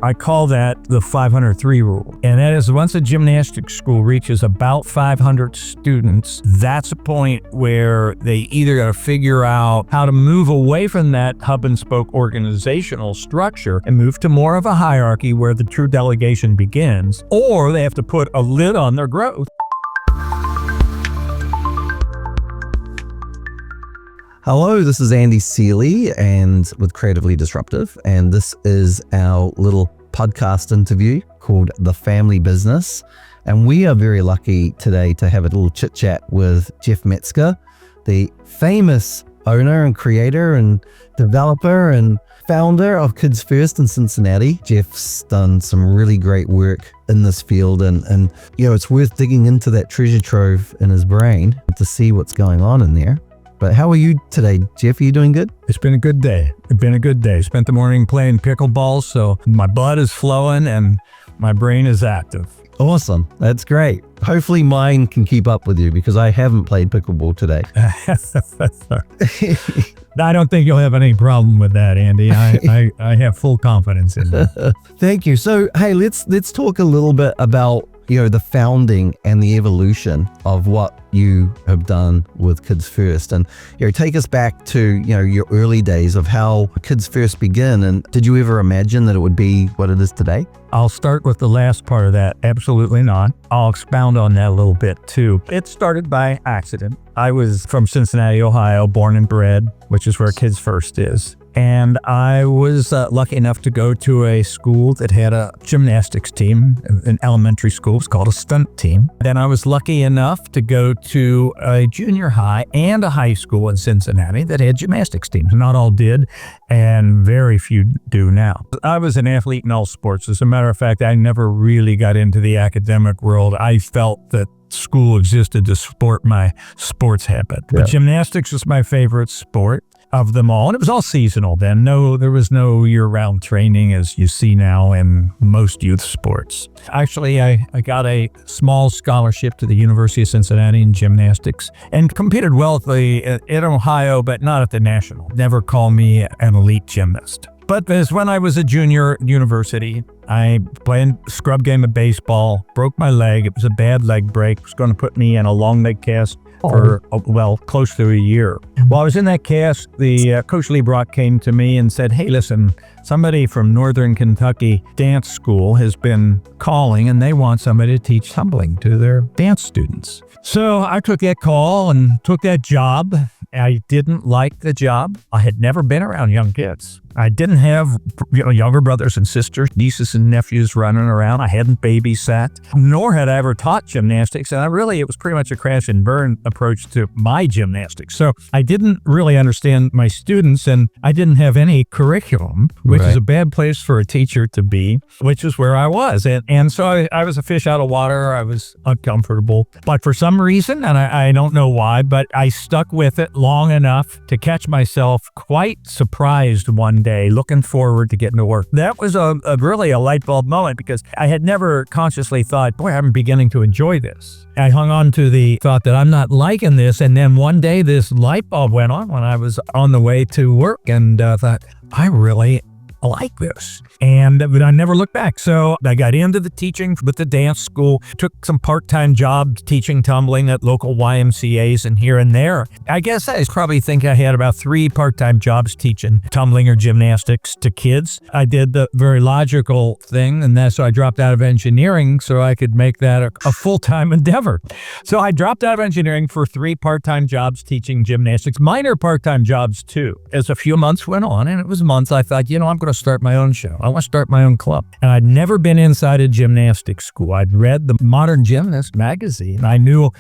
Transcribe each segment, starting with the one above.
I call that the 503 rule. And that is, once a gymnastics school reaches about 500 students, that's a point where they either got to figure out how to move away from that hub and spoke organizational structure and move to more of a hierarchy where the true delegation begins, or they have to put a lid on their growth. Hello, this is Andy Seeley and with Creatively Disruptive, and this is our little podcast interview called The Family Business. And we are very lucky today to have a little chit chat with Jeff Metzger, the famous owner and creator and developer and founder of Kids First in Cincinnati. Jeff's done some really great work in this field, and you know, it's worth digging into that treasure trove in his brain to see what's going on in there. But how are you today, Jeff? Are you doing good? It's been a good day. Spent the morning playing pickleball, so my blood is flowing and my brain is active. Awesome. That's great. Hopefully mine can keep up with you because I haven't played pickleball today. I don't think you'll have any problem with that, Andy. I have full confidence in that. Thank you. So, hey, let's talk a little bit about, you know, the founding and the evolution of what you have done with Kids First, and you know, take us back to, you know, your early days of how Kids First began. And did you ever imagine that it would be what it is today? I'll start with the last part of that. Absolutely not. I'll expound on that a little bit too. It started by accident. I was from Cincinnati, Ohio, born and bred, which is where Kids First is. And I was lucky enough to go to a school that had a gymnastics team, an elementary school. It's called a stunt team. Then I was lucky enough to go to a junior high and a high school in Cincinnati that had gymnastics teams. Not all did, and very few do now. I was an athlete in all sports. As a matter of fact, I never really got into the academic world. I felt that school existed to support my sports habit. Yeah. But gymnastics was my favorite sport of them all. And it was all seasonal then. There was no year-round training as you see now in most youth sports. Actually, I got a small scholarship to the University of Cincinnati in gymnastics and competed well in Ohio, but not at the national. Never call me an elite gymnast. But as when I was a junior at university, I played a scrub game of baseball, broke my leg. It was a bad leg break. It was going to put me in a long leg cast for, close to a year. While I was in that cast, the Coach Lee Brock came to me and said, hey, listen, somebody from Northern Kentucky dance school has been calling and they want somebody to teach tumbling to their dance students. So I took that call and took that job. I didn't like the job. I had never been around young kids. I didn't have, younger brothers and sisters, nieces and nephews running around. I hadn't babysat, nor had I ever taught gymnastics. And it was pretty much a crash and burn approach to my gymnastics. So I didn't really understand my students, and I didn't have any curriculum, which is a bad place for a teacher to be, which is where I was. And so I was a fish out of water. I was uncomfortable. But for some reason, and I don't know why, but I stuck with it long enough to catch myself quite surprised one day, looking forward to getting to work. That was really a light bulb moment because I had never consciously thought, boy, I'm beginning to enjoy this. I hung on to the thought that I'm not liking this, and then one day this light bulb went on when I was on the way to work and thought, I really like this. But I never looked back. So I got into the teaching with the dance school, took some part-time jobs teaching tumbling at local YMCAs and here and there. I guess I probably think I had about 3 part-time jobs teaching tumbling or gymnastics to kids. I did the very logical thing, and so I dropped out of engineering so I could make that a full-time endeavor. So I dropped out of engineering for 3 part-time jobs teaching gymnastics, minor part-time jobs too. As a few months went on, and it was months, I thought, I'm going to start my own show. I want to start my own club. And I'd never been inside a gymnastics school. I'd read the Modern Gymnast magazine. I knew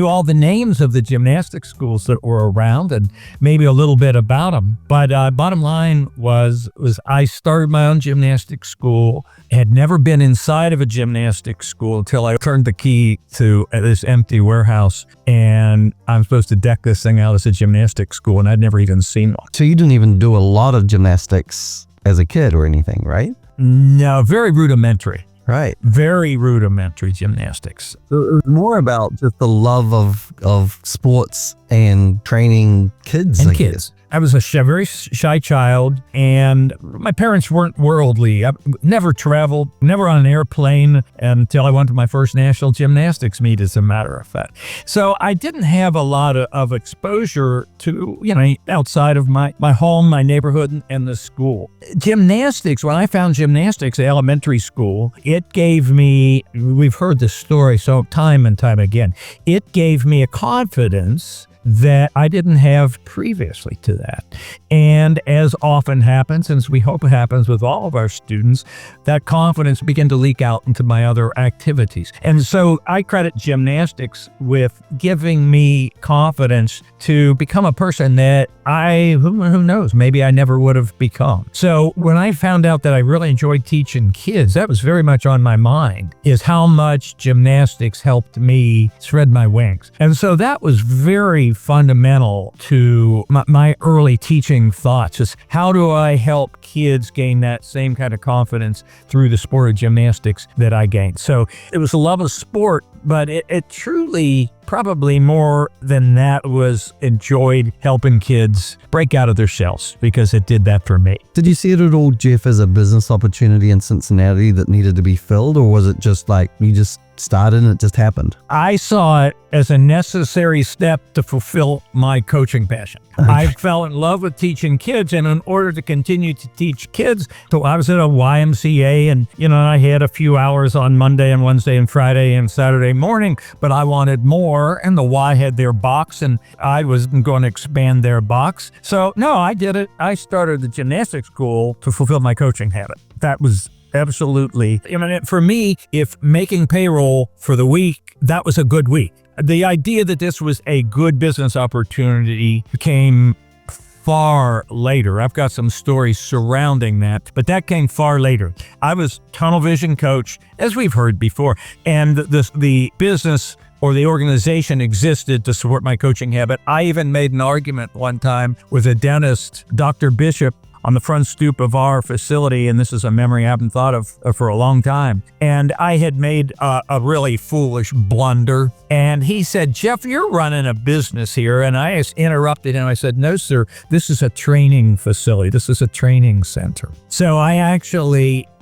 all the names of the gymnastics schools that were around and maybe a little bit about them. But bottom line was I started my own gymnastics school. Had never been inside of a gymnastics school until I turned the key to this empty warehouse, and I'm supposed to deck this thing out as a gymnastics school, and I'd never even seen one. So you didn't even do a lot of gymnastics as a kid or anything, right? No, very rudimentary. Right. Very rudimentary gymnastics. So it was more about just the love of sports and training kids. And kids. I was a very shy child, and my parents weren't worldly. I never traveled, never on an airplane until I went to my first national gymnastics meet, as a matter of fact. So I didn't have a lot of exposure to, outside of my home, my neighborhood, and the school. Gymnastics, when I found gymnastics at elementary school, it gave me, we've heard this story so time and time again, it gave me a confidence that I didn't have previously to that. And as often happens, and as we hope happens with all of our students, that confidence began to leak out into my other activities. And so I credit gymnastics with giving me confidence to become a person that who knows, maybe I never would have become. So when I found out that I really enjoyed teaching kids, that was very much on my mind, is how much gymnastics helped me spread my wings. And so that was very fundamental to my early teaching thoughts, is how do I help kids gain that same kind of confidence through the sport of gymnastics that I gained. So it was a love of sport, but it truly, probably more than that, was enjoyed helping kids break out of their shells, because it did that for me. Did you see it at all, Jeff, as a business opportunity in Cincinnati that needed to be filled, or was it just like you just started and it just happened? I saw it as a necessary step to fulfill my coaching passion. I fell in love with teaching kids, and in order to continue to teach kids, so I was at a YMCA, and I had a few hours on Monday and Wednesday and Friday and Saturday morning, but I wanted more, and the Y had their box, and I was going to expand their box. So no, I did it. I started the gymnastics school to fulfill my coaching habit. That was absolutely, for me, if making payroll for the week, that was a good week. The idea that this was a good business opportunity came far later. I've got some stories surrounding that, but that came far later. I was tunnel vision coach, as we've heard before, and the business or the organization existed to support my coaching habit. I even made an argument one time with a dentist, Dr. Bishop, on the front stoop of our facility, and this is a memory I haven't thought of for a long time. And I had made a really foolish blunder. And he said, "Jeff, you're running a business here." And I interrupted him. I said, "No, sir, this is a training facility. This is a training center." So I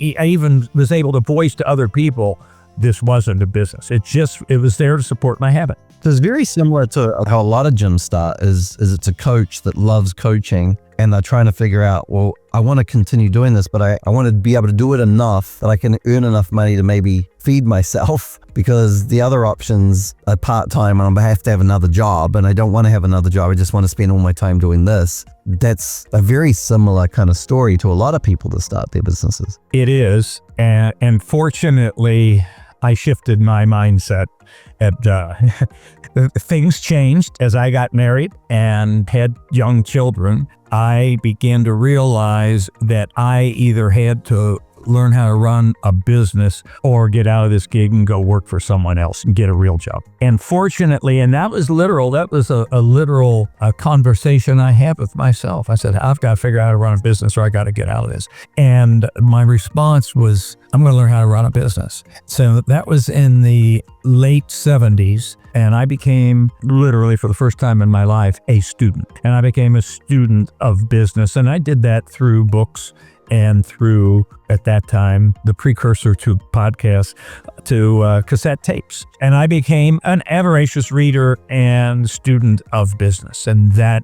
even was able to voice to other people, this wasn't a business. It was there to support my habit. So it's very similar to how a lot of gyms start, is it's a coach that loves coaching, and they're trying to figure out, well, I want to continue doing this, but I want to be able to do it enough that I can earn enough money to maybe feed myself, because the other options are part-time and I have to have another job, and I don't want to have another job. I just want to spend all my time doing this. That's a very similar kind of story to a lot of people that start their businesses. It is. And fortunately, I shifted my mindset. Things changed as I got married and had young children. I began to realize that I either had to learn how to run a business or get out of this gig and go work for someone else and get a real job. And fortunately, and that was literal, that was a literal conversation I had with myself. I said, I've got to figure out how to run a business, or I got to get out of this. And my response was, I'm going to learn how to run a business. So that was in the late 70s. And I became, literally for the first time in my life, a student. And I became a student of business. And I did that through books and through, at that time, the precursor to podcasts, to cassette tapes. And I became an avaricious reader and student of business. And that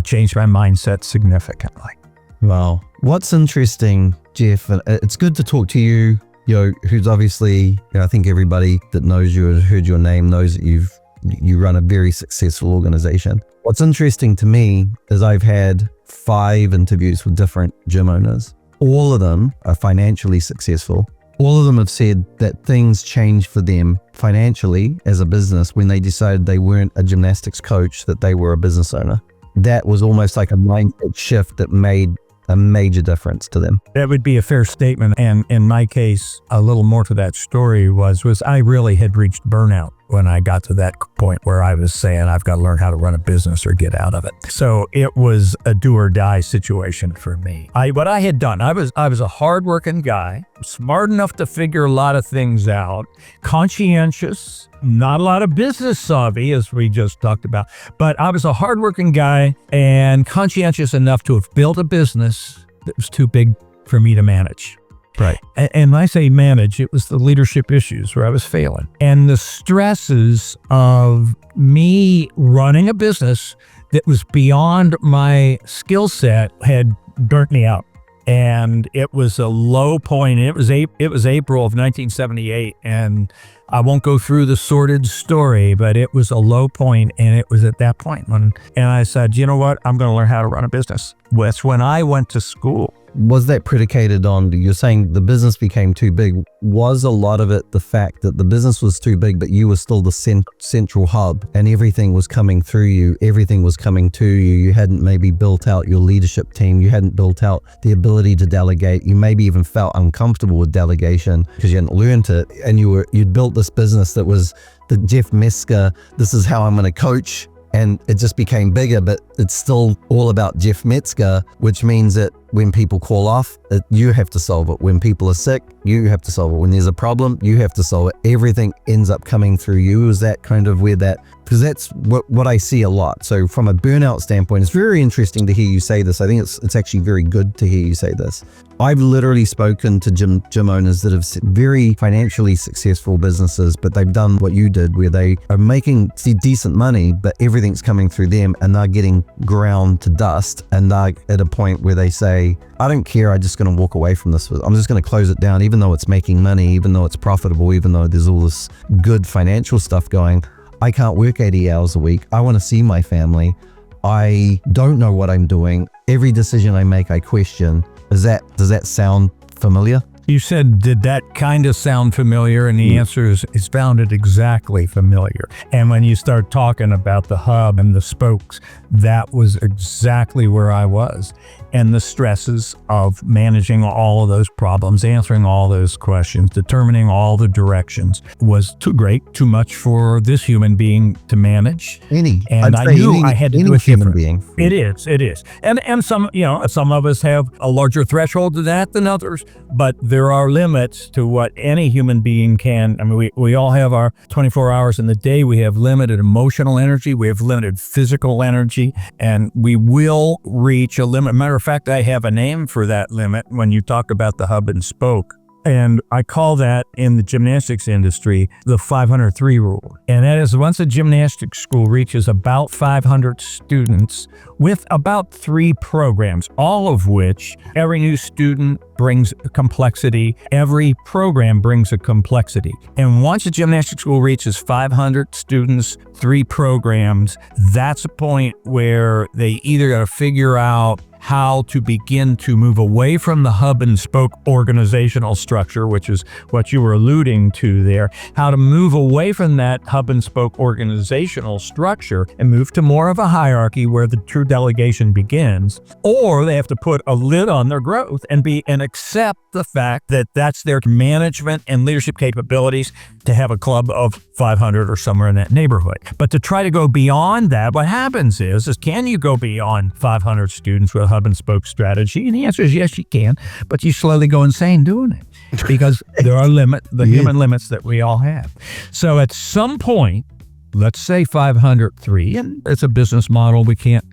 changed my mindset significantly. Wow. What's interesting, Jeff, and it's good to talk to you, who's obviously, I think everybody that knows you and heard your name knows that you run a very successful organization. What's interesting to me is I've had 5 interviews with different gym owners. All of them are financially successful. All of them have said that things changed for them financially as a business when they decided they weren't a gymnastics coach, that they were a business owner. That was almost like a mindset shift that made a major difference to them. That would be a fair statement. And in my case, a little more to that story was I really had reached burnout. when I got to that point where I was saying, I've got to learn how to run a business or get out of it. So it was a do or die situation for me. What I had done, I was a hardworking guy, smart enough to figure a lot of things out, conscientious, not a lot of business savvy, as we just talked about, but I was a hardworking guy and conscientious enough to have built a business that was too big for me to manage. Right. And when I say manage, it was the leadership issues where I was failing. And the stresses of me running a business that was beyond my skill set had burnt me out. And it was a low point. It was April of 1978, and I won't go through the sordid story, but it was a low point, and it was at that point and I said, you know what, I'm going to learn how to run a business. That's when I went to school. Was that predicated on, you're saying the business became too big? Was a lot of it the fact that the business was too big, but you were still the central hub and everything was coming through you, everything was coming to you? You hadn't maybe built out your leadership team, you hadn't built out the ability to delegate, you maybe even felt uncomfortable with delegation because you hadn't learned it, and you'd built this business that was the Jeff Metzger, this is how I'm going to coach, and it just became bigger, but it's still all about Jeff Metzger, which means that when people call off, you have to solve it. When people are sick, you have to solve it. When there's a problem, you have to solve it. Everything ends up coming through you. Is that kind of where that, because that's what I see a lot. So from a burnout standpoint, it's very interesting to hear you say this. I think it's actually very good to hear you say this. I've literally spoken to gym owners that have very financially successful businesses, but they've done what you did, where they are making decent money, but everything's coming through them and they're getting ground to dust, and they're at a point where they say, I don't care, I'm just going to walk away from this. I'm just going to close it down, even though it's making money, even though it's profitable, even though there's all this good financial stuff going. I can't work 80 hours a week. I want to see my family. I don't know what I'm doing. Every decision I make, I question. Does that sound familiar? You said, did that kind of sound familiar? And the answer is, it's sounded exactly familiar. And when you start talking about the hub and the spokes, that was exactly where I was. And the stresses of managing all of those problems, answering all those questions, determining all the directions was too great, too much for this human being to manage. And I knew I had to do it human different. It is. And some of us have a larger threshold to that than others, but there are limits to what any human being can. I mean, we all have our 24 hours in the day. We have limited emotional energy. We have limited physical energy, and we will reach a limit. Matter of fact, I have a name for that limit when you talk about the hub and spoke. And I call that, in the gymnastics industry, the 503 rule. And that is, once a gymnastics school reaches about 500 students with about 3 programs, all of which every new student brings a complexity. Every program brings a complexity. And once a gymnastics school reaches 500 students, 3 programs, that's a point where they either got to figure out how to begin to move away from the hub and spoke organizational structure, which is what you were alluding to there, how to move away from that hub and spoke organizational structure and move to more of a hierarchy where the true delegation begins, or they have to put a lid on their growth and accept the fact that that's their management and leadership capabilities to have a club of 500 or somewhere in that neighborhood. But to try to go beyond that, what happens is can you go beyond 500 students with a hub and spoke strategy? And the answer is yes, you can, but you slowly go insane doing it because there are human limits that we all have. So at some point, let's say 503, and it's a business model. We can't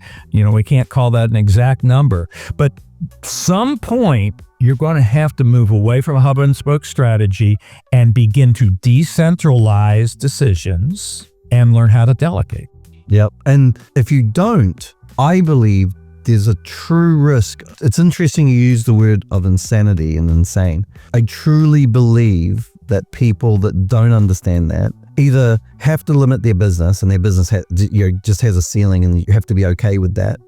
call that an exact number, but some point, you're going to have to move away from a hub and spoke strategy and begin to decentralize decisions and learn how to delegate. Yep. And if you don't, I believe there's a true risk. It's interesting you use the word of insanity and insane. I truly believe that people that don't understand that either have to limit their business, and their business just has a ceiling and you have to be okay with that,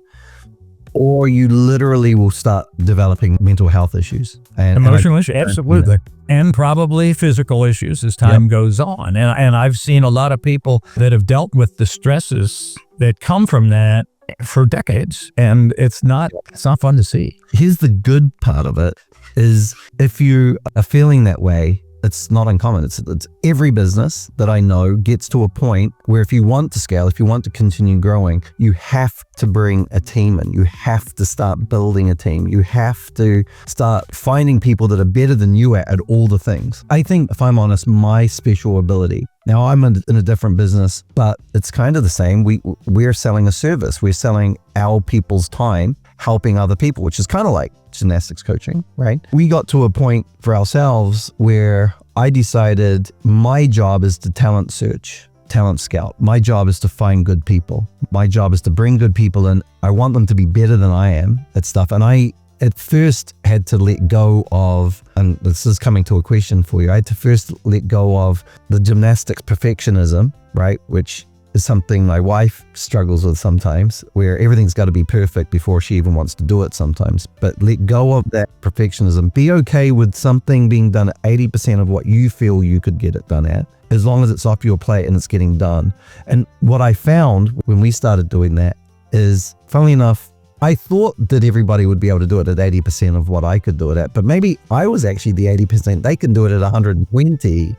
or you literally will start developing mental health issues. Emotional issues, absolutely. And probably physical issues as time goes on. And I've seen a lot of people that have dealt with the stresses that come from that for decades, and it's not fun to see. Here's the good part of it is, if you are feeling that way, it's not uncommon. It's every business that I know gets to a point where if you want to scale, if you want to continue growing, you have to bring a team in. You have to start building a team. You have to start finding people that are better than you at all the things. I think, if I'm honest, my special ability, now I'm in a different business, but it's kind of the same. We're selling a service. We're selling our people's time, helping other people, which is kind of like gymnastics coaching, right? We got to a point for ourselves where I decided my job is to talent search, talent scout. My job is to find good people. My job is to bring good people in. I want them to be better than I am at stuff. And I at first had to let go of, and this is coming to a question for you, I had to first let go of the gymnastics perfectionism, right? Which is something my wife struggles with sometimes, where everything's got to be perfect before she even wants to do it sometimes. But let go of that perfectionism. Be okay with something being done at 80% of what you feel you could get it done at, as long as it's off your plate and it's getting done. And what I found when we started doing that is, funnily enough, I thought that everybody would be able to do it at 80% of what I could do it at, but maybe I was actually the 80%. They can do it at 120.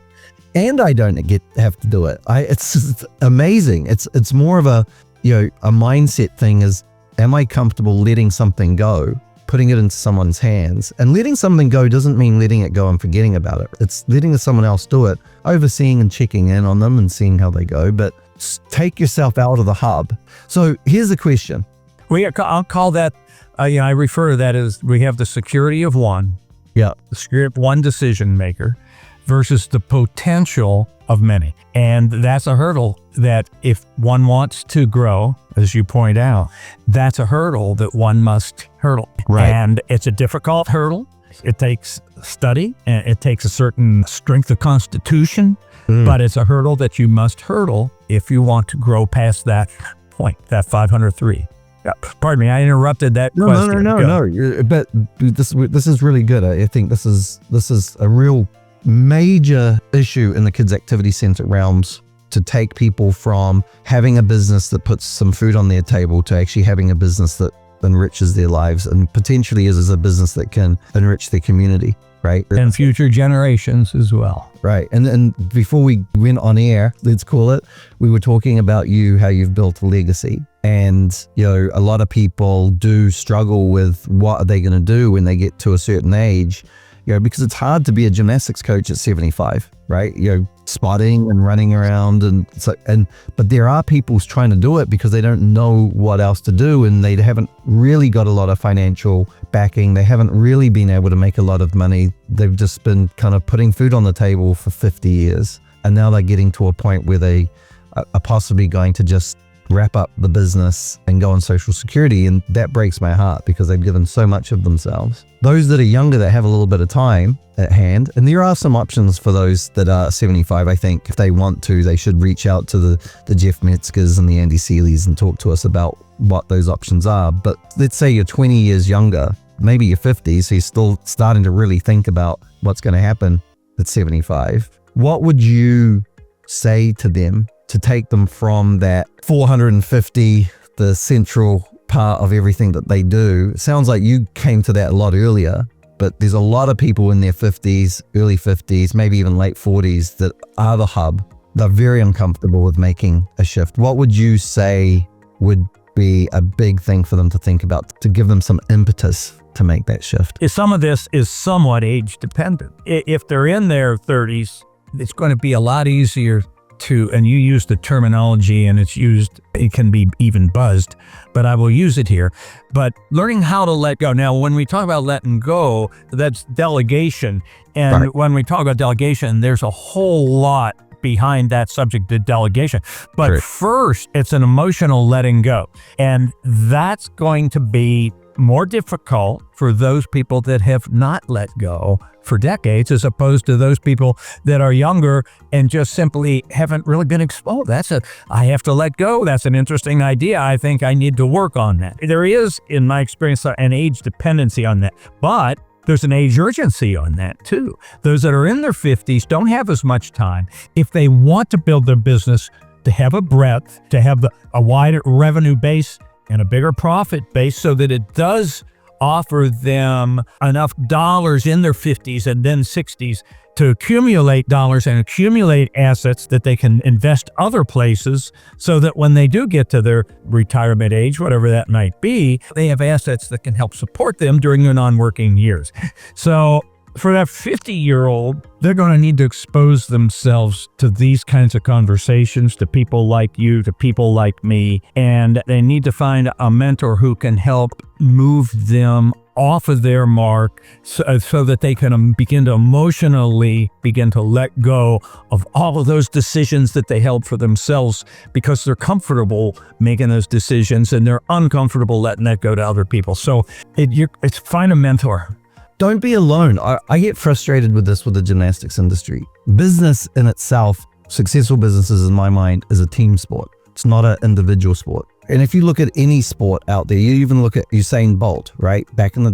And I don't have to do it. It's just amazing. It's more of a mindset thing. Is, am I comfortable letting something go, putting it into someone's hands? And letting something go doesn't mean letting it go and forgetting about it. It's letting someone else do it, overseeing and checking in on them and seeing how they go. But take yourself out of the hub. So here's the question. I'll call that. I refer to that as, we have the security of one. Yeah, the security of one decision maker versus the potential of many. And that's a hurdle that, if one wants to grow, as you point out, that's a hurdle that one must hurdle. Right. And it's a difficult hurdle. It takes study, and it takes a certain strength of constitution, but it's a hurdle that you must hurdle if you want to grow past that point, that 503. Yeah, pardon me, I interrupted that question. No. But this is really good. I think this is a real major issue in the kids' activity center realms, to take people from having a business that puts some food on their table to actually having a business that enriches their lives, and potentially is a business that can enrich their community, right? And future generations as well. Right. And before we went on air, let's call it, we were talking about how you've built a legacy. And, a lot of people do struggle with what are they going to do when they get to a certain age, because it's hard to be a gymnastics coach at 75, right? Spotting and running around, but there are people trying to do it because they don't know what else to do, and they haven't really got a lot of financial backing. They haven't really been able to make a lot of money. They've just been kind of putting food on the table for 50 years, and now they're getting to a point where they are possibly going to just wrap up the business and go on Social Security, and that breaks my heart because they've given so much of themselves. Those that are younger, that have a little bit of time at hand, and there are some options for those that are 75. I think if they want to, they should reach out to the Jeff Metzgers and the Andy Seeleys and talk to us about what those options are. But let's say you're 20 years younger, maybe you're 50, so you're still starting to really think about what's going to happen at 75. What would you say to them to take them from that 450, the central part of everything that they do? It sounds like you came to that a lot earlier, but there's a lot of people in their 50s, early 50s, maybe even late 40s that are the hub. They're very uncomfortable with making a shift. What would you say would be a big thing for them to think about, to give them some impetus to make that shift? Some of this is somewhat age dependent. If they're in their 30s, it's going to be a lot easier to, and you use the terminology and it can be even buzzed, but I will use it here. But learning how to let go. Now, when we talk about letting go, that's delegation. And Right. When we talk about delegation, there's a whole lot behind that subject of delegation. But Correct. First, it's an emotional letting go. And that's going to be more difficult for those people that have not let go for decades, as opposed to those people that are younger and just simply haven't really been exposed. I have to let go. That's an interesting idea. I think I need to work on that. There is, in my experience, an age dependency on that, but there's an age urgency on that too. Those that are in their 50s don't have as much time. If they want to build their business to have a breadth, to have a wider revenue base and a bigger profit base, so that it does offer them enough dollars in their 50s and then 60s to accumulate dollars and accumulate assets that they can invest other places, so that when they do get to their retirement age, whatever that might be, they have assets that can help support them during their non-working years. So for that 50-year-old, they're going to need to expose themselves to these kinds of conversations, to people like you, to people like me, and they need to find a mentor who can help move them off of their mark, so that they can begin to emotionally begin to let go of all of those decisions that they held for themselves, because they're comfortable making those decisions and they're uncomfortable letting that go to other people. So it's find a mentor. Don't be alone. I get frustrated with this with the gymnastics industry. Business in itself, successful businesses in my mind, is a team sport. It's not an individual sport. And if you look at any sport out there, you even look at Usain Bolt, right? Back in the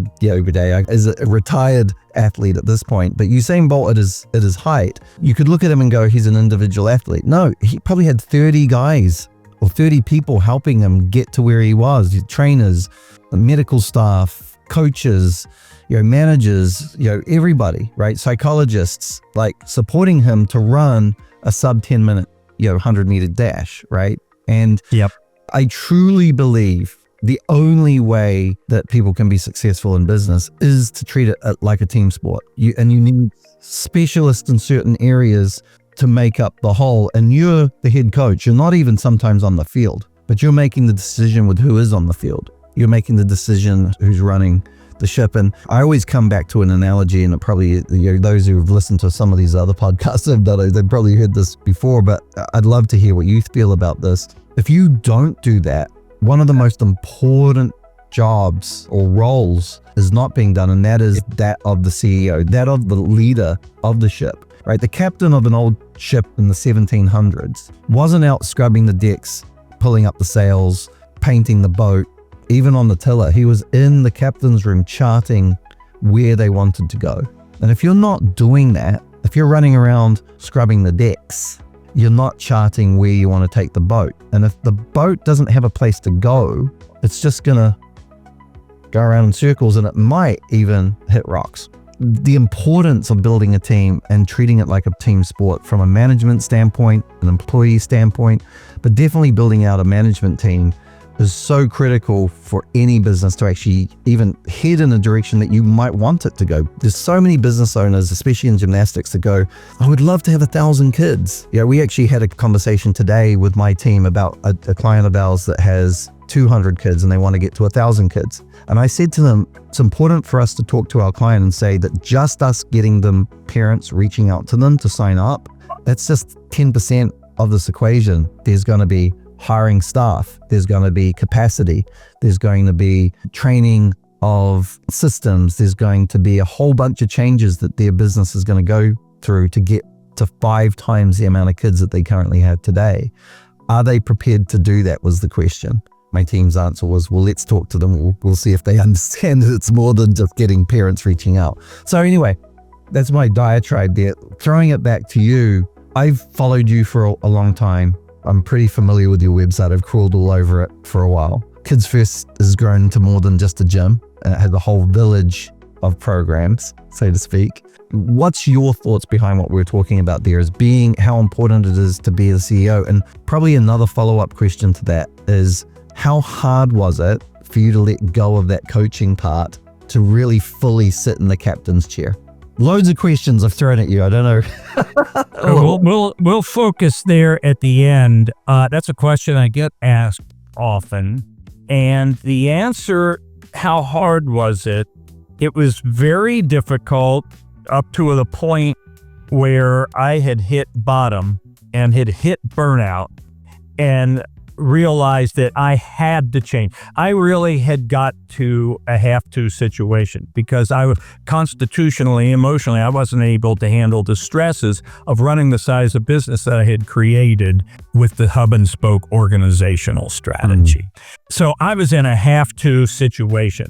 day, as a retired athlete at this point, but Usain Bolt at his height, you could look at him and go, he's an individual athlete. No, he probably had 30 guys or 30 people helping him get to where he was. Trainers, medical staff, coaches, managers, everybody, right? Psychologists, like supporting him to run a sub 10 minute, 100-meter dash, right? And yep. I truly believe the only way that people can be successful in business is to treat it like a team sport. You need specialists in certain areas to make up the whole. And you're the head coach. You're not even sometimes on the field, but you're making the decision with who is on the field. You're making the decision who's running the ship. And I always come back to an analogy, and it probably, those who have listened to some of these other podcasts have done it, they've probably heard this before, but I'd love to hear what you feel about this. If you don't do that, one of the most important jobs or roles is not being done, and that is that of the CEO, that of the leader of the ship, right? The captain of an old ship in the 1700s wasn't out scrubbing the decks, pulling up the sails, painting the boat, even on the tiller. He was in the captain's room charting where they wanted to go. And if you're not doing that, if you're running around scrubbing the decks, you're not charting where you want to take the boat. And if the boat doesn't have a place to go, it's just gonna go around in circles, and it might even hit rocks. The importance of building a team and treating it like a team sport from a management standpoint, an employee standpoint, but definitely building out a management team is so critical for any business to actually even head in a direction that you might want it to go. There's so many business owners, especially in gymnastics, that go, I would love to have 1,000 kids. We actually had a conversation today with my team about a client of ours that has 200 kids and they want to get to 1,000 kids. And I said to them, it's important for us to talk to our client and say that just us getting them parents reaching out to them to sign up, that's just 10% of this equation. There's going to be hiring staff, there's going to be capacity, there's going to be training of systems, there's going to be a whole bunch of changes that their business is going to go through to get to 5 times the amount of kids that they currently have today. Are they prepared to do that, was the question. My team's answer was, well, let's talk to them. We'll see if they understand that it's more than just getting parents reaching out. So anyway, that's my diatribe there. Throwing it back to you, I've followed you for a long time. I'm pretty familiar with your website. I've crawled all over it for a while. Kids First has grown into more than just a gym. It has a whole village of programs, so to speak. What's your thoughts behind what we're talking about there as being how important it is to be a CEO? And probably another follow-up question to that is, how hard was it for you to let go of that coaching part to really fully sit in the captain's chair? Loads of questions I've thrown at you. I don't know. We'll focus there at the end. That's a question I get asked often. And the answer, how hard was it? It was very difficult up to the point where I had hit bottom and had hit burnout and realized that I had to change. I really had got to a have-to situation because I was constitutionally, emotionally, I wasn't able to handle the stresses of running the size of business that I had created with the hub and spoke organizational strategy. So I was in a have-to situation.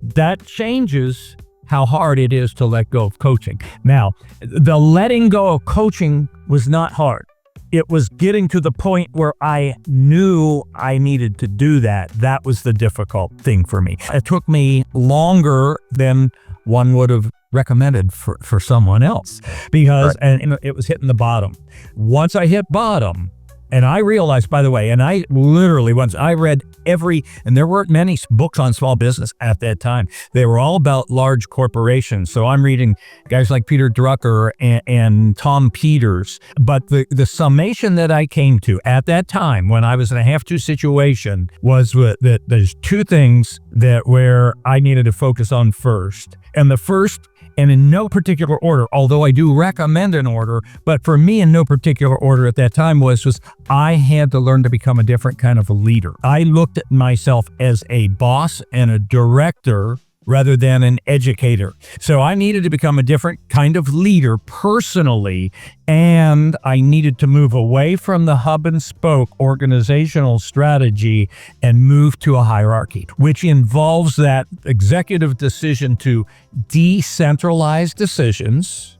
That changes how hard it is to let go of coaching. Now, the letting go of coaching was not hard. it was getting to the point where I knew I needed to do that. That was the difficult thing for me. It took me longer than one would have recommended for someone else because and it was hitting the bottom. Once I hit bottom, and I realized, by the way, and I literally once I read and there weren't many books on small business at that time. They were all about large corporations. So I'm reading guys like Peter Drucker and Tom Peters. But the summation that I came to at that time when I was in a have-to situation was that there's two things where I needed to focus on first. And the first, and in no particular order, although I do recommend an order, but for me in no particular order at that time was I had to learn to become a different kind of a leader. I looked at myself as a boss and a director rather than an educator. So I needed to become a different kind of leader personally, and I needed to move away from the hub and spoke organizational strategy and move to a hierarchy, which involves that executive decision to decentralize decisions,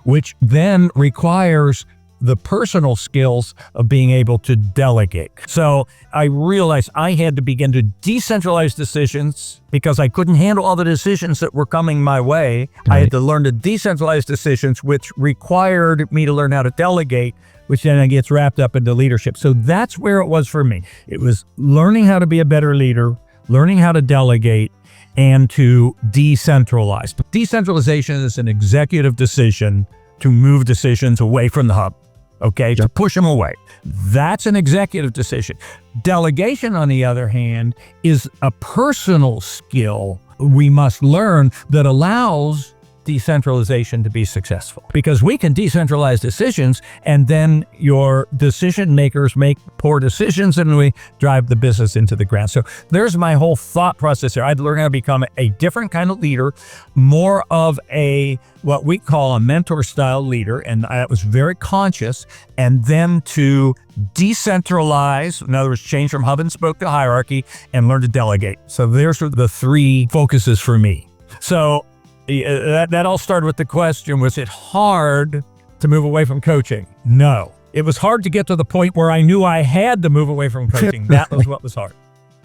which then requires the personal skills of being able to delegate. So I realized I had to begin to decentralize decisions because I couldn't handle all the decisions that were coming my way. Right. I had to learn to decentralize decisions, which required me to learn how to delegate, which then gets wrapped up into leadership. So that's where it was for me. It was learning how to be a better leader, learning how to delegate, and to decentralize. Decentralization is an executive decision to move decisions away from the hub. Okay, to push them away. That's an executive decision. Delegation, on the other hand, is a personal skill we must learn that allows decentralization to be successful. Because we can decentralize decisions and then your decision makers make poor decisions and we drive the business into the ground. So there's my whole thought process there. I'd learn how to become a different kind of leader, more of what we call a mentor style leader. And that was very conscious. And then to decentralize, in other words, change from hub and spoke to hierarchy and learn to delegate. So there's the three focuses for me. So that all started with the question, was it hard to move away from coaching? No. It was hard to get to the point where I knew I had to move away from coaching. That was what was hard.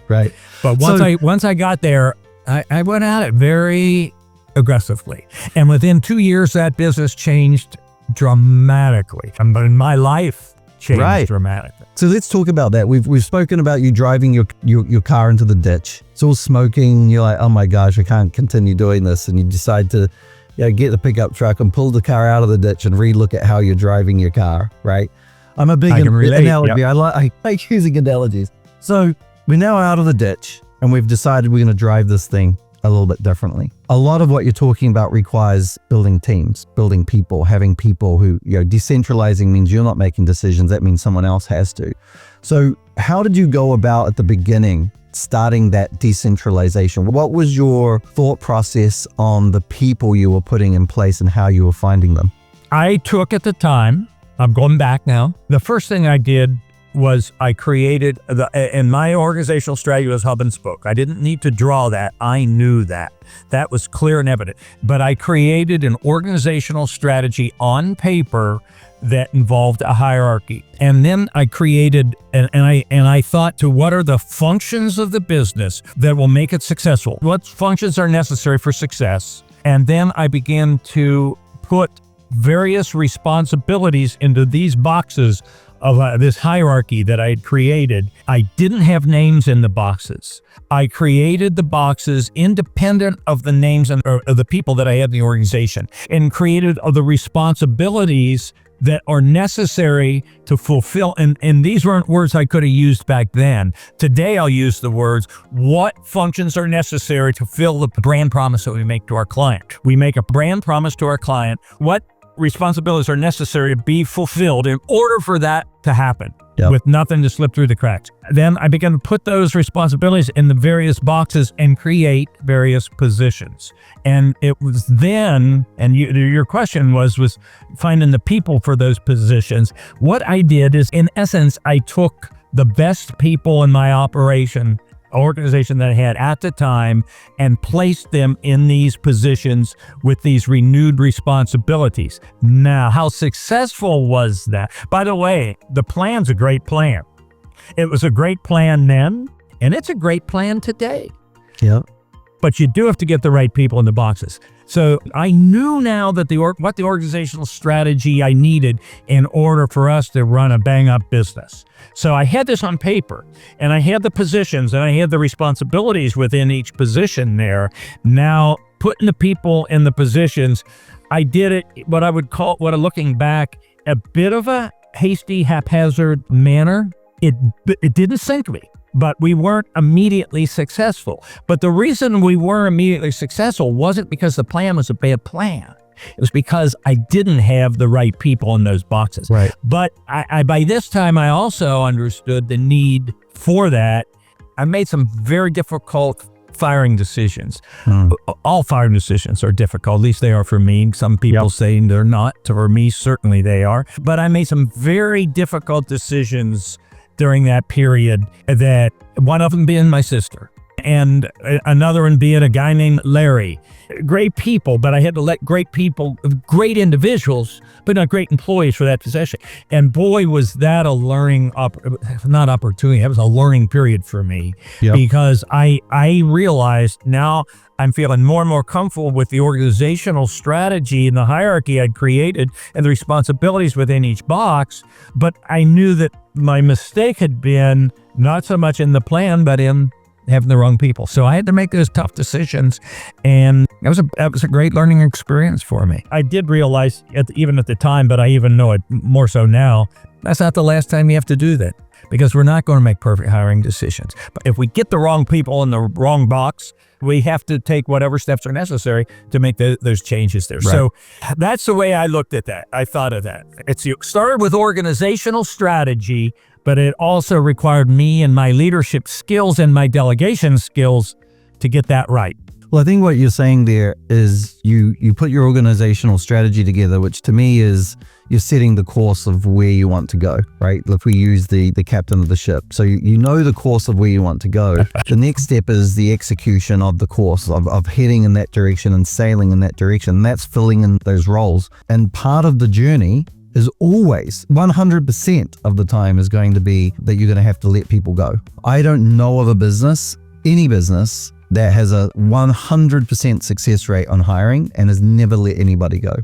Right. But once I got there, I went at it very aggressively. And within 2 years, that business changed dramatically. But in my life, changed dramatically. So let's talk about that. We've spoken about you driving your car into the ditch. It's all smoking. You're like, oh my gosh, I can't continue doing this. And you decide to get the pickup truck and pull the car out of the ditch and relook at how you're driving your car, right? I'm a big analogy. Yep. I like using analogies. So we're now out of the ditch and we've decided we're going to drive this thing a little bit differently. A lot of what you're talking about requires building teams, building people, having people who, decentralizing means you're not making decisions. That means someone else has to. So how did you go about at the beginning starting that decentralization? What was your thought process on the people you were putting in place and how you were finding them? I took at the time, I'm going back now, the first thing I did was I created and my organizational strategy was hub and spoke. I didn't need to draw that. I knew that. That was clear and evident. But I created an organizational strategy on paper that involved a hierarchy. And then I created and I thought to what are the functions of the business that will make it successful? What functions are necessary for success? And then I began to put various responsibilities into these boxes of this hierarchy that I had created. I didn't have names in the boxes. I created the boxes independent of the names of the people that I had in the organization and created the responsibilities that are necessary to fulfill. And these weren't words I could have used back then. Today, I'll use the words, what functions are necessary to fill the brand promise that we make to our client? We make a brand promise to our client. What responsibilities are necessary to be fulfilled in order for that to happen with nothing to slip through the cracks. Then I began to put those responsibilities in the various boxes and create various positions. And it was then, and your question was finding the people for those positions. What I did is, in essence, I took the best people in my operation organization that I had at the time and placed them in these positions with these renewed responsibilities. Now, how successful was that? By the way, the plan's a great plan. It was a great plan then, and it's a great plan today. Yeah. But you do have to get the right people in the boxes. So I knew now that what the organizational strategy I needed in order for us to run a bang-up business. So I had this on paper, and I had the positions, and I had the responsibilities within each position there. Now, putting the people in the positions, I did it what I would call, looking back, a bit of a hasty, haphazard manner. It didn't sink me. But we weren't immediately successful. But the reason we weren't immediately successful wasn't because the plan was a bad plan. It was because I didn't have the right people in those boxes. Right. But I by this time, I also understood the need for that. I made some very difficult firing decisions. All firing decisions are difficult. At least they are for me. Some people say they're not. For me, certainly they are. But I made some very difficult decisions during that period, that one of them being my sister and another one being a guy named Larry. Great people, but I had to let great people, great individuals, but not great employees for that position. And boy, was that a learning, not opportunity, that was a learning period for me. Because I realized now I'm feeling more and more comfortable with the organizational strategy and the hierarchy I'd created and the responsibilities within each box. But I knew that my mistake had been not so much in the plan, but in having the wrong people. So I had to make those tough decisions, and that was a great learning experience for me. I did realize, even at the time, but I even know it more so now, that's not the last time you have to do that, because we're not going to make perfect hiring decisions. But if we get the wrong people in the wrong box, we have to take whatever steps are necessary to make those changes there. Right. So that's the way I looked at that. I thought of that. It started with organizational strategy, but it also required me and my leadership skills and my delegation skills to get that right. Well, I think what you're saying there is you put your organizational strategy together, which to me is you're setting the course of where you want to go, right? If we use the captain of the ship. So you know the course of where you want to go. The next step is the execution of the course, of heading in that direction and sailing in that direction. And that's filling in those roles. And part of the journey is always 100% of the time is going to be that you're going to have to let people go. I don't know of a business, any business, that has a 100% success rate on hiring and has never let anybody go.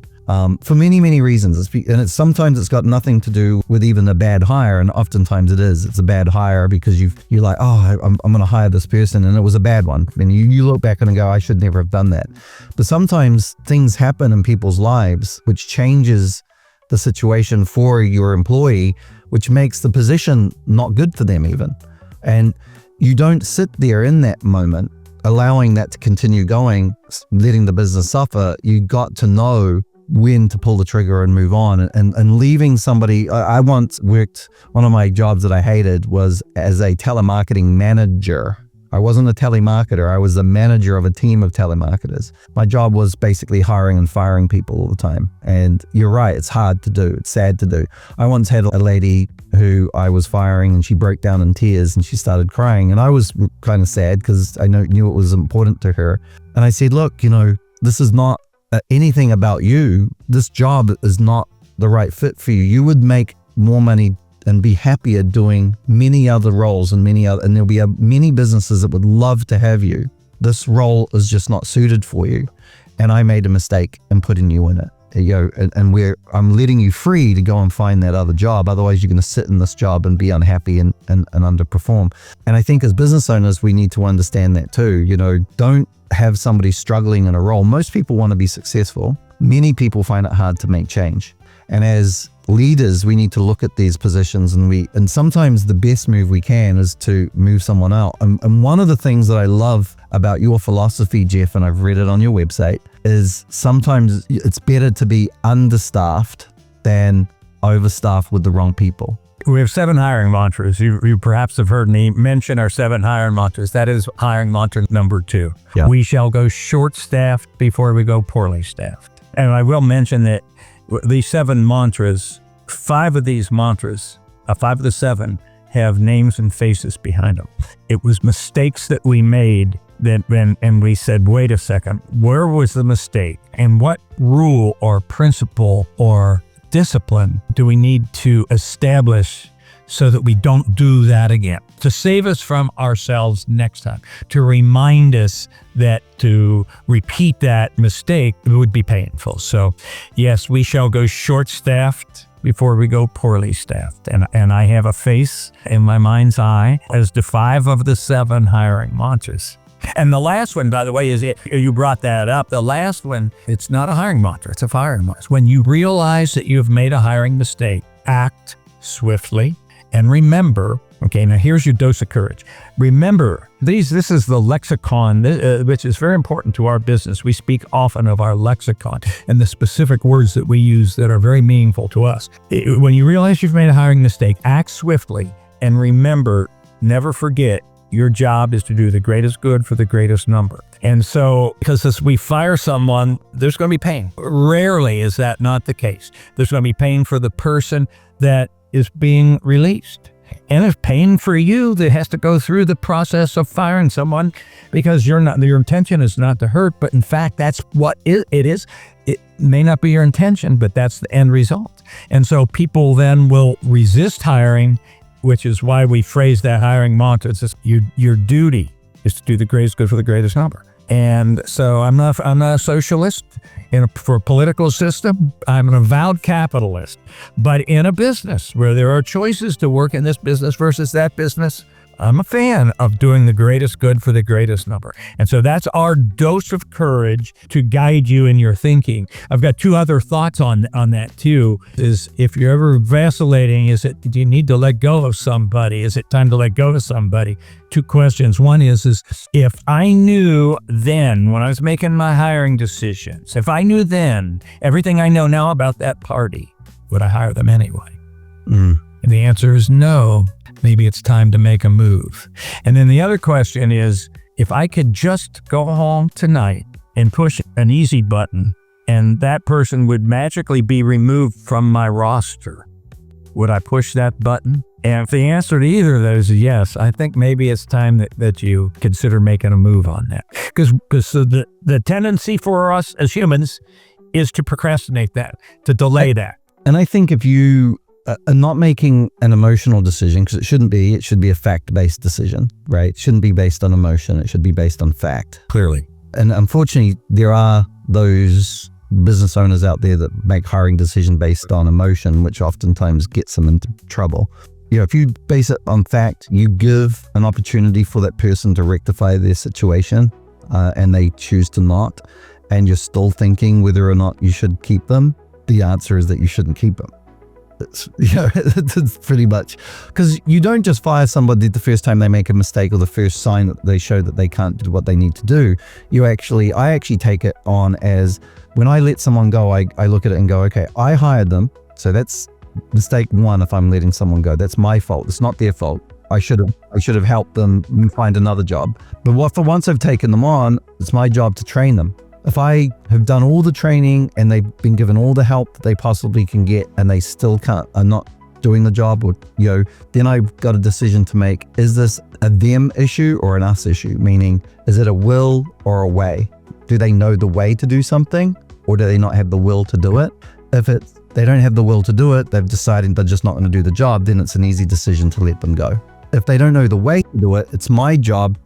For many, many reasons. Sometimes it's got nothing to do with even a bad hire, and oftentimes it is. It's a bad hire because you're like, oh, I'm going to hire this person, and it was a bad one. And you look back and go, I should never have done that. But sometimes things happen in people's lives which changes the situation for your employee, which makes the position not good for them even. And you don't sit there in that moment allowing that to continue going, letting the business suffer. You got to know when to pull the trigger and move on, and leaving somebody. I once worked, one of my jobs that I hated was as a telemarketing manager. I wasn't a telemarketer. I was a manager of a team of telemarketers. My job was basically hiring and firing people all the time. And you're right, it's hard to do. It's sad to do. I once had a lady who I was firing, and she broke down in tears and she started crying. And I was kind of sad because I knew it was important to her. And I said, look, this is not anything about you. This job is not the right fit for you. You would make more money and be happier doing many other roles and there'll be many businesses that would love to have you. This role is just not suited for you. And I made a mistake in putting you in it. I'm letting you free to go and find that other job. Otherwise you're going to sit in this job and be unhappy and underperform. And I think as business owners, we need to understand that too. Don't have somebody struggling in a role. Most people want to be successful. Many people find it hard to make change. And as leaders, we need to look at these positions, and sometimes the best move we can is to move someone out. And one of the things that I love about your philosophy, Jeff, and I've read it on your website, is sometimes it's better to be understaffed than overstaffed with the wrong people. We have 7 hiring mantras. You perhaps have heard me mention our 7 hiring mantras. That is hiring mantra number 2. Yeah. We shall go short-staffed before we go poorly staffed. And I will mention that these 7 mantras, 5 of these mantras, 5 of the 7, have names and faces behind them. It was mistakes that we made and we said, wait a second, where was the mistake? And what rule or principle or discipline do we need to establish so that we don't do that again, to save us from ourselves next time, to remind us that to repeat that mistake would be painful. So yes, we shall go short-staffed before we go poorly staffed. And I have a face in my mind's eye as to 5 of the 7 hiring mantras. And the last one, by the way, is you brought that up. The last one, it's not a hiring mantra, it's a firing mantra. When you realize that you've made a hiring mistake, act swiftly and remember. Okay, now here's your dose of courage. Remember, this is the lexicon, which is very important to our business. We speak often of our lexicon and the specific words that we use that are very meaningful to us. When you realize you've made a hiring mistake, act swiftly and remember, never forget, your job is to do the greatest good for the greatest number. And so, because as we fire someone, there's going to be pain. Rarely is that not the case. There's going to be pain for the person that is being released. And there's pain for you that has to go through the process of firing someone because your intention is not to hurt, but in fact, that's what it is. It may not be your intention, but that's the end result. And so people then will resist hiring, which is why we phrase that hiring mantra. It's just your duty is to do the greatest good for the greatest number. And so I'm not a socialist for a political system. I'm an avowed capitalist. But in a business where there are choices to work in this business versus that business, I'm a fan of doing the greatest good for the greatest number. And so that's our dose of courage to guide you in your thinking. I've got 2 other thoughts on that too, is if you're ever vacillating, do you need to let go of somebody? Is it time to let go of somebody? 2 questions. One is if I knew then when I was making my hiring decisions, if I knew then everything I know now about that party, would I hire them anyway? And the answer is no. Maybe it's time to make a move. And then the other question is, if I could just go home tonight and push an easy button and that person would magically be removed from my roster, would I push that button? And if the answer to either of those is yes, I think maybe it's time that you consider making a move on that. Because the tendency for us as humans is to procrastinate that, to delay that. And I think if you are not making an emotional decision, because it should be a fact-based decision, right? It shouldn't be based on emotion. It should be based on fact. Clearly. And unfortunately, there are those business owners out there that make hiring decisions based on emotion, which oftentimes gets them into trouble. If you base it on fact, you give an opportunity for that person to rectify their situation, and they choose to not, and you're still thinking whether or not you should keep them, the answer is that you shouldn't keep them. It's pretty much, because you don't just fire somebody the first time they make a mistake or the first sign that they show that they can't do what they need to do. I actually take it on as when I let someone go, I look at it and go, okay, I hired them. So that's mistake 1. If I'm letting someone go, that's my fault. It's not their fault. I should have helped them find another job. But once I've taken them on, it's my job to train them. If I have done all the training and they've been given all the help that they possibly can get and they still are not doing the job, or then I've got a decision to make. Is this a them issue or an us issue? Meaning, is it a will or a way? Do they know the way to do something, or do they not have the will to do it? If they don't have the will to do it, they've decided they're just not going to do the job, then it's an easy decision to let them go. If they don't know the way to do it, it's my job,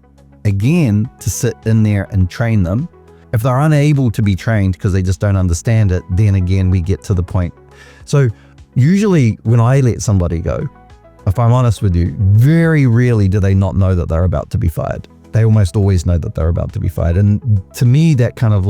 again, to sit in there and train them. If they're unable to be trained because they just don't understand it, then again, we get to the point. So usually when I let somebody go, if I'm honest with you, very rarely do they not know that they're about to be fired. They almost always know that they're about to be fired. And to me, that kind of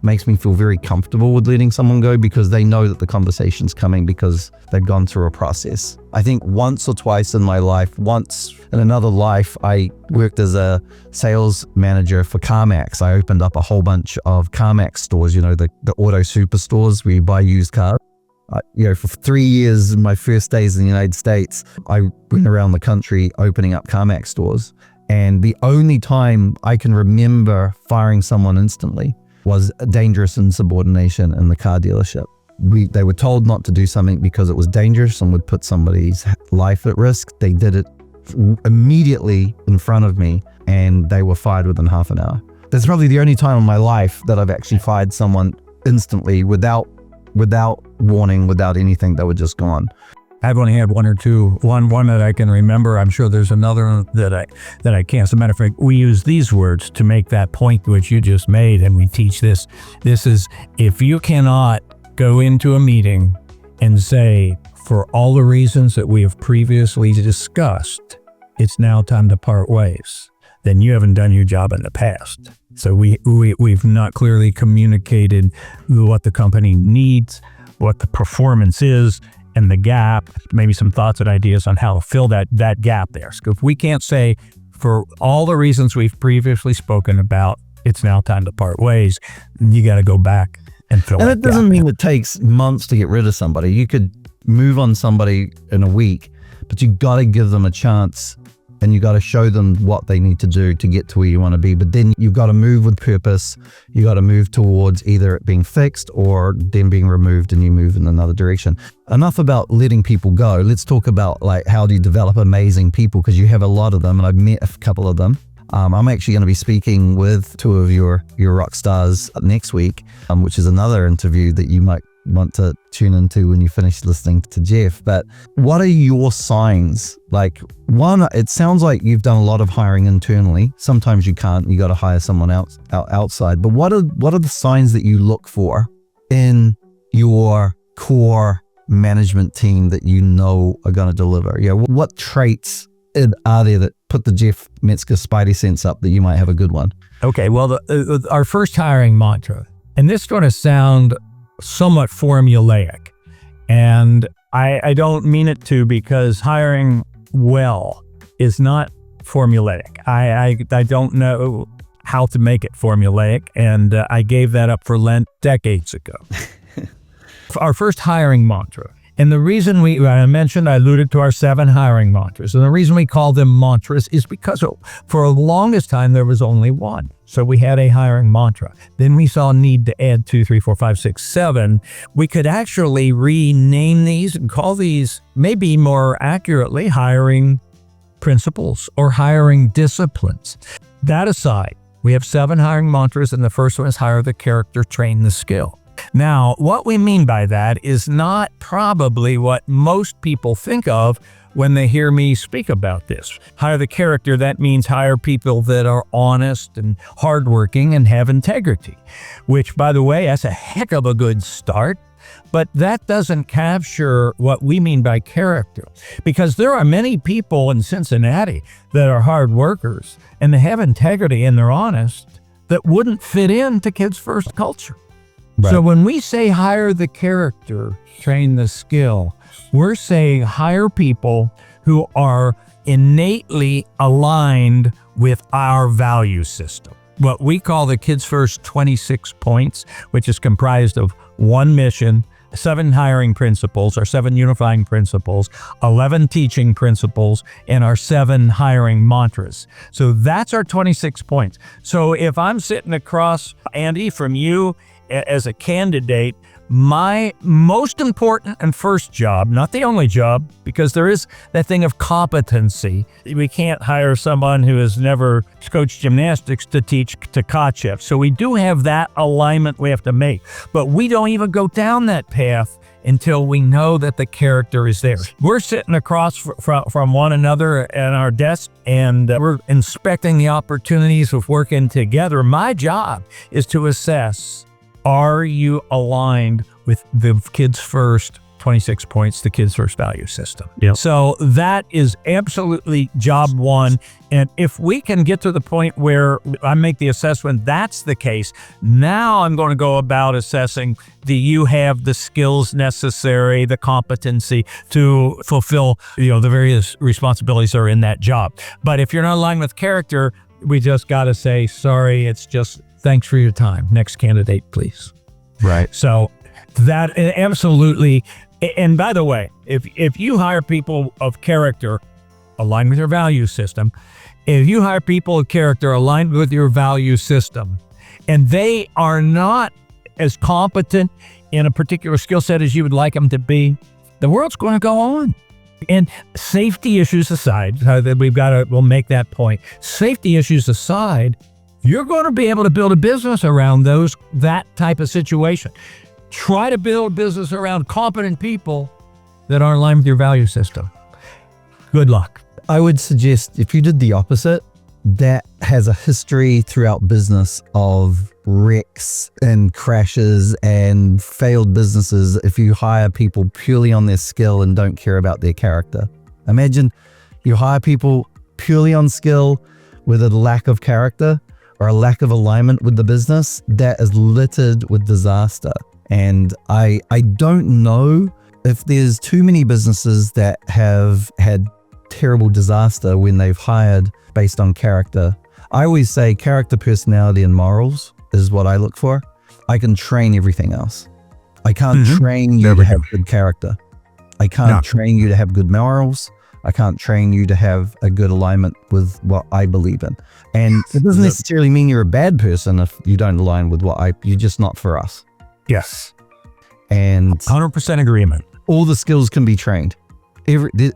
makes me feel very comfortable with letting someone go, because they know that the conversation's coming because they've gone through a process. I think once or twice in my life, once in another life, I worked as a sales manager for CarMax. I opened up a whole bunch of CarMax stores, the auto superstores where you buy used cars. For 3 years, in my first days in the United States, I went around the country opening up CarMax stores. And the only time I can remember firing someone instantly was a dangerous insubordination in the car dealership. They were told not to do something because it was dangerous and would put somebody's life at risk. They did it immediately in front of me, and they were fired within half an hour. That's probably the only time in my life that I've actually fired someone instantly without warning, without anything. They were just gone. I've only had one or two. One that I can remember. I'm sure there's another one that I can't. As a matter of fact, we use these words to make that point which you just made, and we teach this. This is, if you cannot go into a meeting and say, for all the reasons that we have previously discussed, it's now time to part ways, then you haven't done your job in the past. So we've not clearly communicated what the company needs, what the performance is, and the gap, maybe some thoughts and ideas on how to fill that gap there. So if we can't say, for all the reasons we've previously spoken about, it's now time to part ways, you got to go back and fill that gap. And it doesn't mean it takes months to get rid of somebody. You could move on somebody in a week, but you got to give them a chance, and you got to show them what they need to do to get to where you want to be. But then you've got to move with purpose. You got to move towards either it being fixed or them being removed, and you move in another direction. Enough about letting people go. Let's talk about, like, how do you develop amazing people? Because you have a lot of them, and I've met a couple of them. I'm actually going to be speaking with two of your rock stars next week, which is another interview that you might want to tune into when you finish listening to Jeff. But what are your signs? Like, one, it sounds like you've done a lot of hiring internally. Sometimes you can't, you got to hire someone else outside. But what are the signs that you look for in your core management team that you know are going to deliver? Yeah, what traits are there that put the Jeff Metzger spidey sense up that you might have a good one? Okay, well, our first hiring mantra, and this is going to sound somewhat formulaic, and I don't mean it to, because hiring well is not formulaic. I don't know how to make it formulaic, and I gave that up for Lent decades ago. Our first hiring mantra, and the reason I alluded to our 7 hiring mantras, and the reason we call them mantras is because for the longest time there was only one. So we had a hiring mantra. Then we saw a need to add 2, 3, 4, 5, 6, 7. We could actually rename these and call these, maybe more accurately, hiring principles or hiring disciplines. That aside, we have 7 hiring mantras, and the first one is hire the character, train the skill. Now, what we mean by that is not probably what most people think of when they hear me speak about this. Hire the character, that means hire people that are honest and hardworking and have integrity, which, by the way, that's a heck of a good start. But that doesn't capture what we mean by character, because there are many people in Cincinnati that are hard workers and they have integrity and they're honest that wouldn't fit into Kids First culture. Right. So when we say hire the character, train the skill, we're saying hire people who are innately aligned with our value system. What we call the Kids First 26 points, which is comprised of 1 mission, 7 hiring principles, our 7 unifying principles, 11 teaching principles, and our 7 hiring mantras. So that's our 26 points. So if I'm sitting across, Andy, from you as a candidate, my most important and first job, not the only job, because there is that thing of competency. We can't hire someone who has never coached gymnastics to teach Tkachev. So we do have that alignment we have to make, but we don't even go down that path until we know that the character is there. We're sitting across from one another at our desk, and we're inspecting the opportunities of working together. My job is to assess, are you aligned with the Kids First 26 points, the Kids First value system? Yep. So that is absolutely job one. And if we can get to the point where I make the assessment that's the case, now I'm going to go about assessing, do you have the skills necessary, the competency to fulfill, the various responsibilities that are in that job. But if you're not aligned with character, we just got to say, sorry, it's just, thanks for your time. Next candidate, please. Right. So that absolutely. And by the way, if you hire people of character aligned with your value system, if you hire people of character aligned with your value system, and they are not as competent in a particular skill set as you would like them to be, the world's going to go on. And safety issues aside, we'll make that point. Safety issues aside, you're going to be able to build a business around that type of situation. Try to build a business around competent people that are in line with your value system. Good luck. I would suggest if you did the opposite, that has a history throughout business of wrecks and crashes and failed businesses if you hire people purely on their skill and don't care about their character. Imagine you hire people purely on skill with a lack of character or a lack of alignment with the business. That is littered with disaster. And I don't know if there's too many businesses that have had terrible disaster when they've hired based on character. I always say character, personality, and morals is what I look for. I can train everything else. I can't train you to have good character. I can't train you to have good morals. I can't train you to have a good alignment with what I believe in. And it doesn't necessarily mean you're a bad person if you don't align with you're just not for us. Yes. And 100% agreement. All the skills can be trained.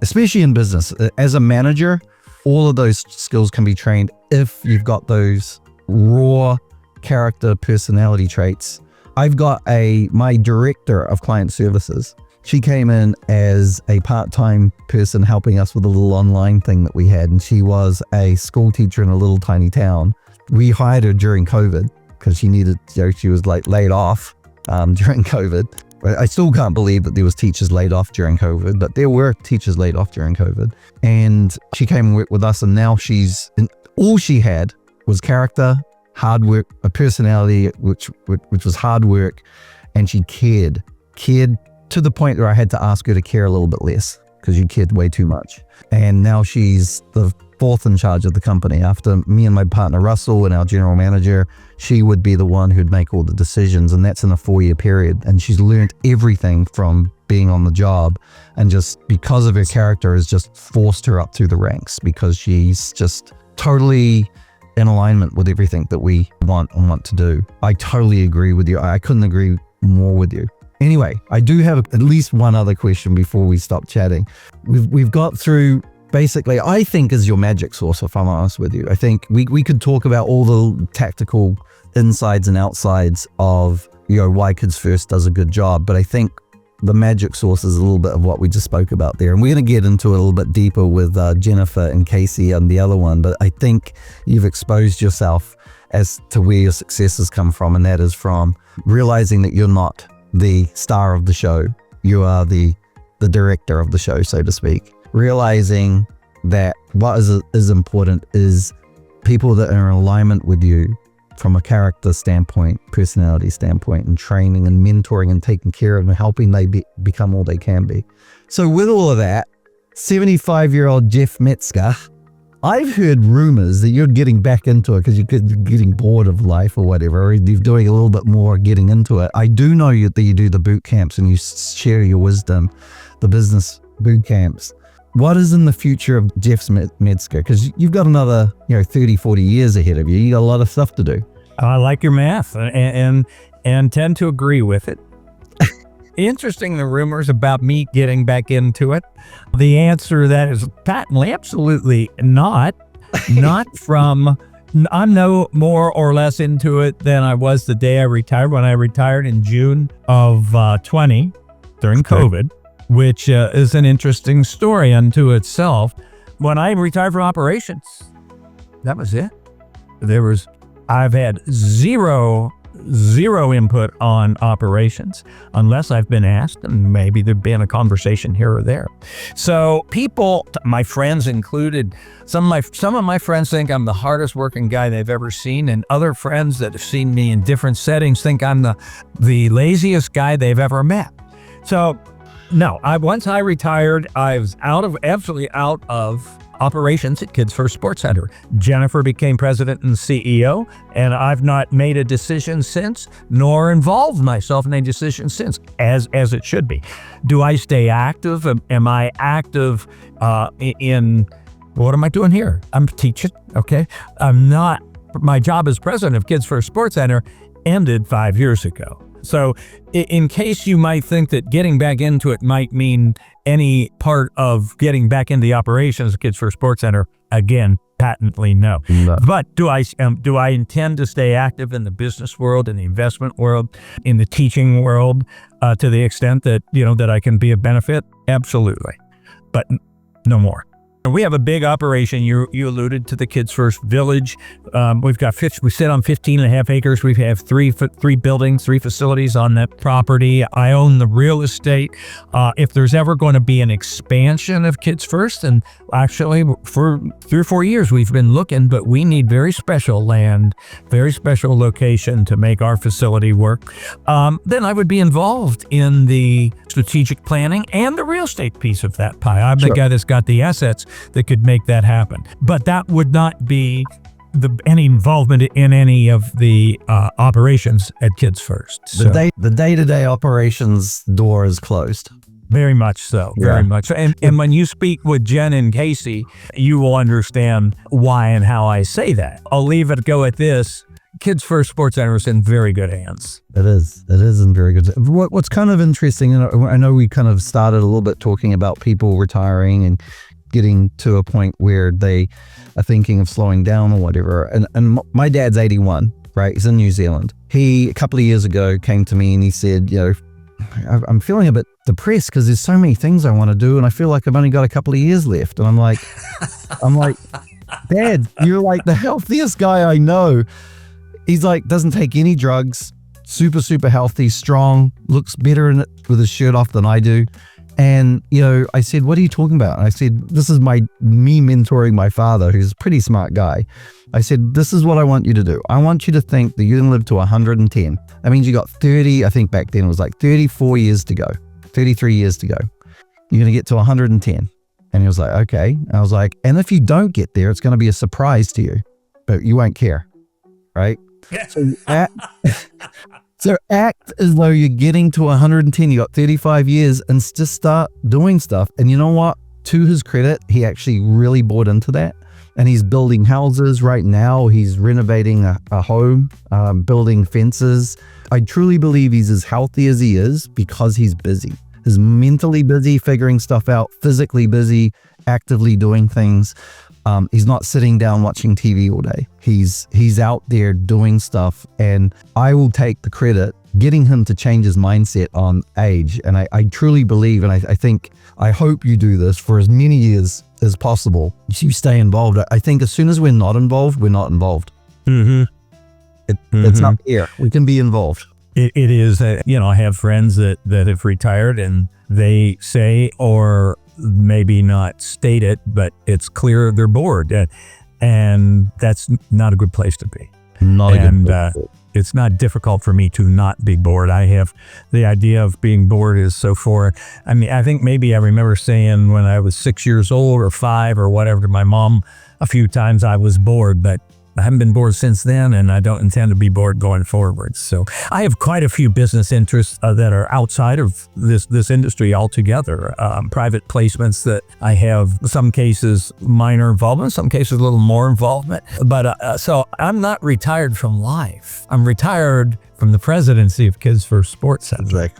Especially in business. As a manager, all of those skills can be trained if you've got those raw character personality traits. I've got my director of client services. She came in as a part-time person helping us with a little online thing that we had, and she was a school teacher in a little tiny town. We hired her during COVID because she was laid off during COVID. I still can't believe that there was teachers laid off during COVID, but there were teachers laid off during COVID. And she came and worked with us, and now all she had was character, hard work, a personality, which was hard work, and she cared to the point where I had to ask her to care a little bit less because you cared way too much. And now she's the fourth in charge of the company. After me and my partner Russell and our general manager, she would be the one who'd make all the decisions, and that's in a 4-year period. And she's learned everything from being on the job, and just because of her character has just forced her up through the ranks because she's just totally in alignment with everything that we want to do. I totally agree with you. I couldn't agree more with you. Anyway, I do have at least one other question before we stop chatting. We've got through basically, I think, is your magic sauce, if I'm honest with you. I think we could talk about all the tactical insides and outsides of why Kids First does a good job, but I think the magic sauce is a little bit of what we just spoke about there. And we're going to get into it a little bit deeper with Jennifer and Casey and the other one, but I think you've exposed yourself as to where your successes come from, and that is from realizing that you're not the star of the show. You are the director of the show, so to speak. Realizing that what is important is people that are in alignment with you from a character standpoint, personality standpoint, and training and mentoring and taking care of them, helping they become all they can be. So with all of that, 75-year-old Jeff Metzger, I've heard rumors that you're getting back into it because you're getting bored of life or whatever, or you're doing a little bit more getting into it. I do know that you do the boot camps and you share your wisdom, the business boot camps. What is in the future of Jeff Metzger? Because you've got another 30, 40 years ahead of you. You got a lot of stuff to do. I like your math and tend to agree with it. Interesting, the rumors about me getting back into it. The answer to that is patently, absolutely not. Not from, I'm no more or less into it than I was the day I retired. When I retired in June of 20 during COVID, which is an interesting story unto itself. When I retired from operations, that was it. I've had zero input on operations unless I've been asked, and maybe there'd been a conversation here or there. So people, my friends included, some of my friends think I'm the hardest working guy they've ever seen, and other friends that have seen me in different settings think I'm the laziest guy they've ever met. So no, once I retired, I was absolutely out of operations at Kids First Sports Center. Jennifer became president and CEO, and I've not made a decision since, nor involved myself in a decision since, as it should be. Do I stay active? Am I active in, what am I doing here? I'm teaching, okay? I'm not, my job as president of Kids First Sports Center ended 5 years ago. So in case you might think that getting back into it might mean any part of getting back into the operations of Kids First Sports Center, again, patently no. But do I intend to stay active in the business world, in the investment world, in the teaching world, to the extent that, that I can be of benefit? Absolutely. But no more. We have a big operation. You alluded to the Kids First Village. We sit on 15 and a half acres. We have three buildings, 3 facilities on that property. I own the real estate. If there's ever going to be an expansion of Kids First, and actually for 3 or 4 years we've been looking, but we need very special land, very special location to make our facility work, then I would be involved in the strategic planning and the real estate piece of that pie. I'm the guy that's got the assets that could make that happen. But that would not be any involvement in any of the operations at Kids First. The day-to-day operations door is closed. Very much so. Very much so. And when you speak with Jen and Casey, you will understand why and how I say that. I'll leave it go at this. Kids First Sports Center is in very good hands. It is in very good. What's kind of interesting, and I know we kind of started a little bit talking about people retiring and getting to a point where they are thinking of slowing down or whatever. And my dad's 81, right? He's in New Zealand. He, a couple of years ago, came to me and he said, I'm feeling a bit depressed because there's so many things I want to do and I feel like I've only got a couple of years left. And I'm like, Dad, you're like the healthiest guy I know. He's like, doesn't take any drugs, super, super healthy, strong, looks better in it with his shirt off than I do. And, I said, what are you talking about? And I said, this is me mentoring my father, who's a pretty smart guy. I said, this is what I want you to do. I want you to think that you can live to 110. That means you got 30, I think back then it was like 34 years to go, 33 years to go. You're going to get to 110. And he was like, okay. I was like, and if you don't get there, it's going to be a surprise to you, but you won't care, right? So act as though you're getting to 110. You got 35 years and just start doing stuff. And you know what? To his credit, he actually really bought into that. And he's building houses right now. He's renovating a home, building fences. I truly believe he's as healthy as he is because he's busy. He's mentally busy, figuring stuff out, physically busy, actively doing things. He's not sitting down watching TV all day. He's out there doing stuff, and I will take the credit getting him to change his mindset on age. And I truly believe, and I hope you do this for as many years as possible. You stay involved. I think as soon as we're not involved, we're not involved. Mm-hmm. It's not here. We can be involved. It is, I have friends that have retired and they say, or maybe not state it, but it's clear they're bored. And that's not a good place to be. It's not difficult for me to not be bored. I have the idea of being bored is so foreign. I mean, I think maybe I remember saying when I was 6 years old or 5 or whatever to my mom a few times I was bored, but I haven't been bored since then, and I don't intend to be bored going forward. So I have quite a few business interests that are outside of this industry altogether. Private placements that I have, some cases minor involvement, some cases a little more involvement. But so I'm not retired from life. I'm retired from the presidency of Kids First Sports Center.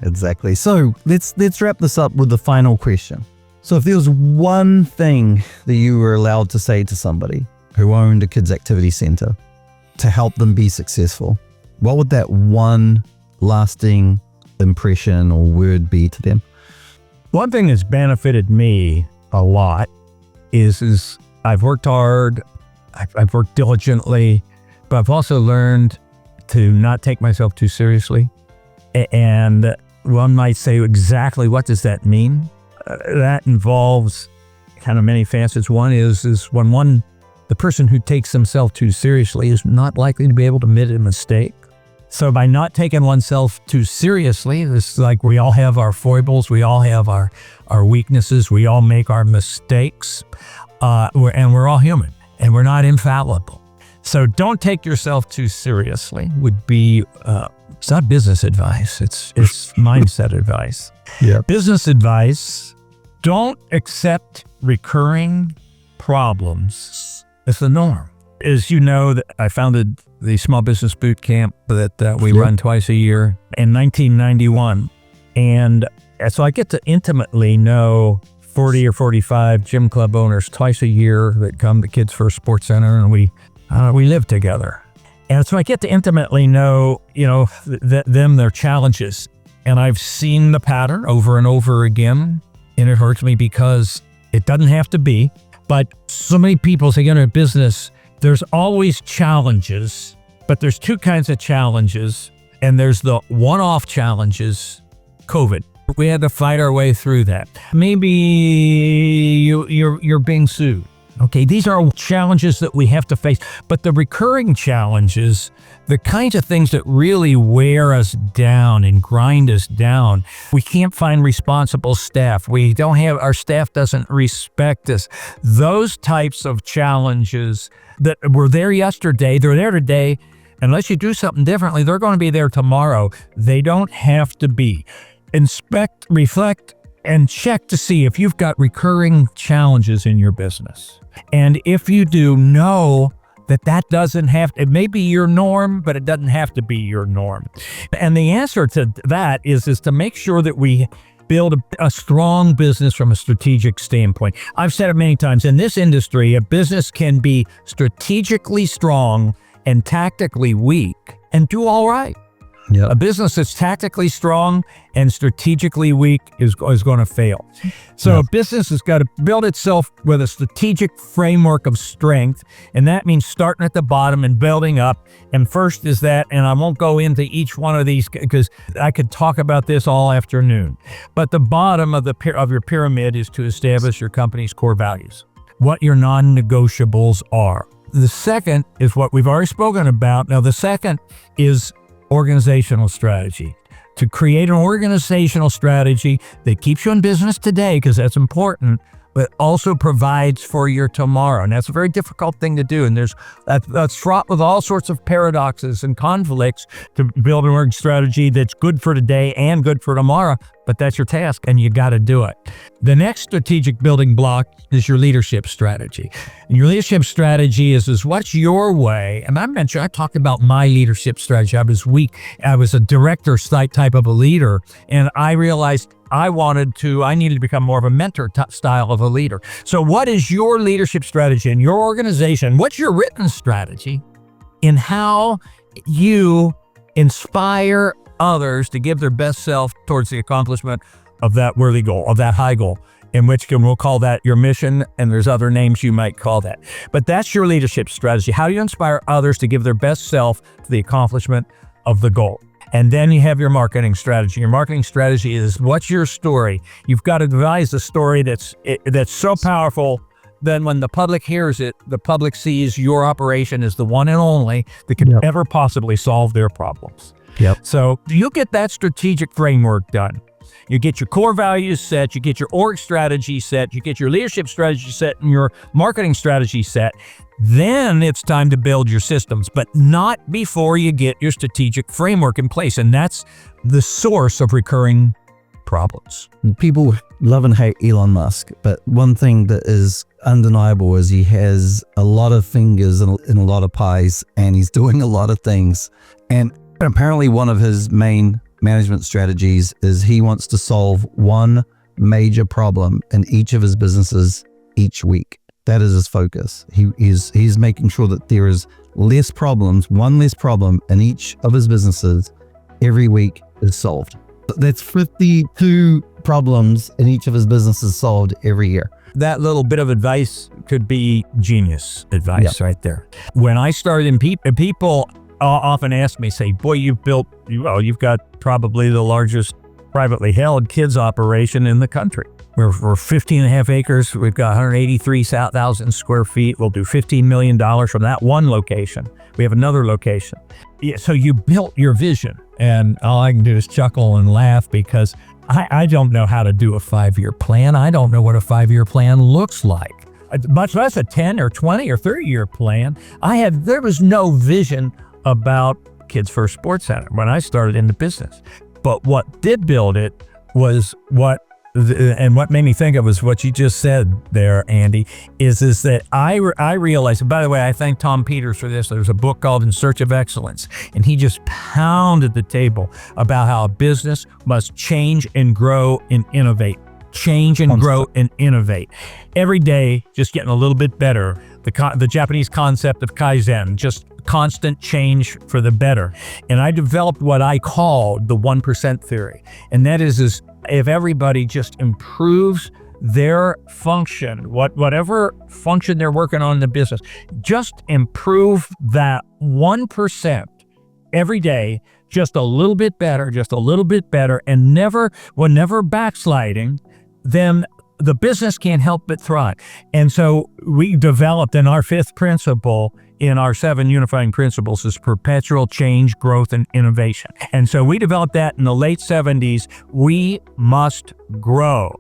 Exactly. So let's wrap this up with the final question. So if there was one thing that you were allowed to say to somebody who owned a kids activity center to help them be successful, what would that one lasting impression or word be to them? One thing that's benefited me a lot is I've worked hard, I've worked diligently, but I've also learned to not take myself too seriously. And one might say, exactly what does that mean? That involves kind of many facets. One is when the person who takes himself too seriously is not likely to be able to admit a mistake. So by not taking oneself too seriously, it's like we all have our foibles, we all have our weaknesses, we all make our mistakes, and we're all human, and we're not infallible. So don't take yourself too seriously would be, it's not business advice, it's mindset advice. Yeah. Business advice, don't accept recurring problems as the norm. As you know, that I founded the small business boot camp that we run twice a year in 1991. And so I get to intimately know 40 or 45 gym club owners twice a year that come to Kids First Sports Center, and we live together. And so I get to intimately know, them, their challenges. And I've seen the pattern over and over again, and it hurts me because it doesn't have to be. But so many people say, in business, there's always challenges, but there's two kinds of challenges, and there's the one-off challenges, COVID. We had to fight our way through that. Maybe you're being sued. Okay, these are challenges that we have to face, but the recurring challenges, the kinds of things that really wear us down and grind us down. We can't find responsible staff. Our staff doesn't respect us. Those types of challenges that were there yesterday, they're there today. Unless you do something differently, they're going to be there tomorrow. They don't have to be. Inspect, reflect, and check to see if you've got recurring challenges in your business. And if you do, know that doesn't have to, it may be your norm, but it doesn't have to be your norm. And the answer to that is to make sure that we build a strong business from a strategic standpoint. I've said it many times, in this industry, a business can be strategically strong and tactically weak and do all right. Yep. A business that's tactically strong and strategically weak is going to fail. So a business has got to build itself with a strategic framework of strength, and that means starting at the bottom and building up. And first is that, and I won't go into each one of these because I could talk about this all afternoon. But the bottom of your pyramid is to establish your company's core values, what your non-negotiables are. The second is what we've already spoken about. Now, the second is organizational strategy. To create an organizational strategy that keeps you in business today, because that's important, but also provides for your tomorrow. And that's a very difficult thing to do. And that's fraught with all sorts of paradoxes and conflicts to build an org strategy that's good for today and good for tomorrow. But that's your task, and you got to do it. The next strategic building block is your leadership strategy. And your leadership strategy is what's your way. And I talked about my leadership strategy. I was weak. I was a director type of a leader, and I realized I needed to become more of a mentor style of a leader. So what is your leadership strategy in your organization? What's your written strategy in how you inspire others to give their best self towards the accomplishment of that worthy goal, of that high goal, in which we'll call that your mission, and there's other names you might call that. But that's your leadership strategy. How do you inspire others to give their best self to the accomplishment of the goal? And then you have your marketing strategy. Your marketing strategy is what's your story? You've got to devise a story that's so powerful. Then when the public hears it, the public sees your operation as the one and only that can ever possibly solve their problems. Yep. So you get that strategic framework done. You get your core values set, you get your org strategy set, you get your leadership strategy set, and your marketing strategy set. Then it's time to build your systems, but not before you get your strategic framework in place. And that's the source of recurring problems. People love and hate Elon Musk, but one thing that is undeniable is he has a lot of fingers in a lot of pies, and he's doing a lot of things. And apparently one of his main management strategies is he wants to solve one major problem in each of his businesses each week. That is his focus. He's making sure that there is one less problem in each of his businesses every week is solved. That's 52 problems in each of his businesses solved every year. That little bit of advice could be genius advice right there. When I started in people often ask me, say, boy, you've got probably the largest privately held kids operation in the country. We're 15 and a half acres. We've got 183,000 square feet. We'll do $15 million from that one location. We have another location. Yeah, so you built your vision, and all I can do is chuckle and laugh because I don't know how to do a 5-year plan. I don't know what a 5-year plan looks like, much less a 10 or 20 or 30-year plan. There was no vision about Kids First Sports Center when I started in the business. But what did build it was what and what made me think of was what you just said there, Andy, is that I realized, and by the way, I thank Tom Peters for this. There's a book called In Search of Excellence, and he just pounded the table about how a business must change and grow and innovate. Change and grow and innovate. Every day, just getting a little bit better. The Japanese concept of Kaizen, just constant change for the better. And I developed what I called the 1% theory. And that is if everybody just improves their function, whatever function they're working on in the business, just improve that 1% every day, just a little bit better, and never backsliding, then the business can't help but thrive. And so we developed, in our fifth principle in our 7 unifying principles, is perpetual change, growth, and innovation. And so we developed that in the late 70s. We must grow.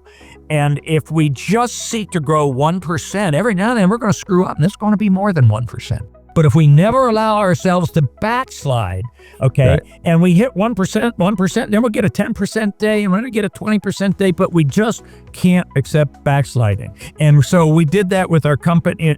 And if we just seek to grow 1%, every now and then we're going to screw up, and it's going to be more than 1%. But if we never allow ourselves to backslide, okay, right, and we hit 1%, then we'll get a 10% day, and we're going to get a 20% day, but we just can't accept backsliding. And so we did that with our company.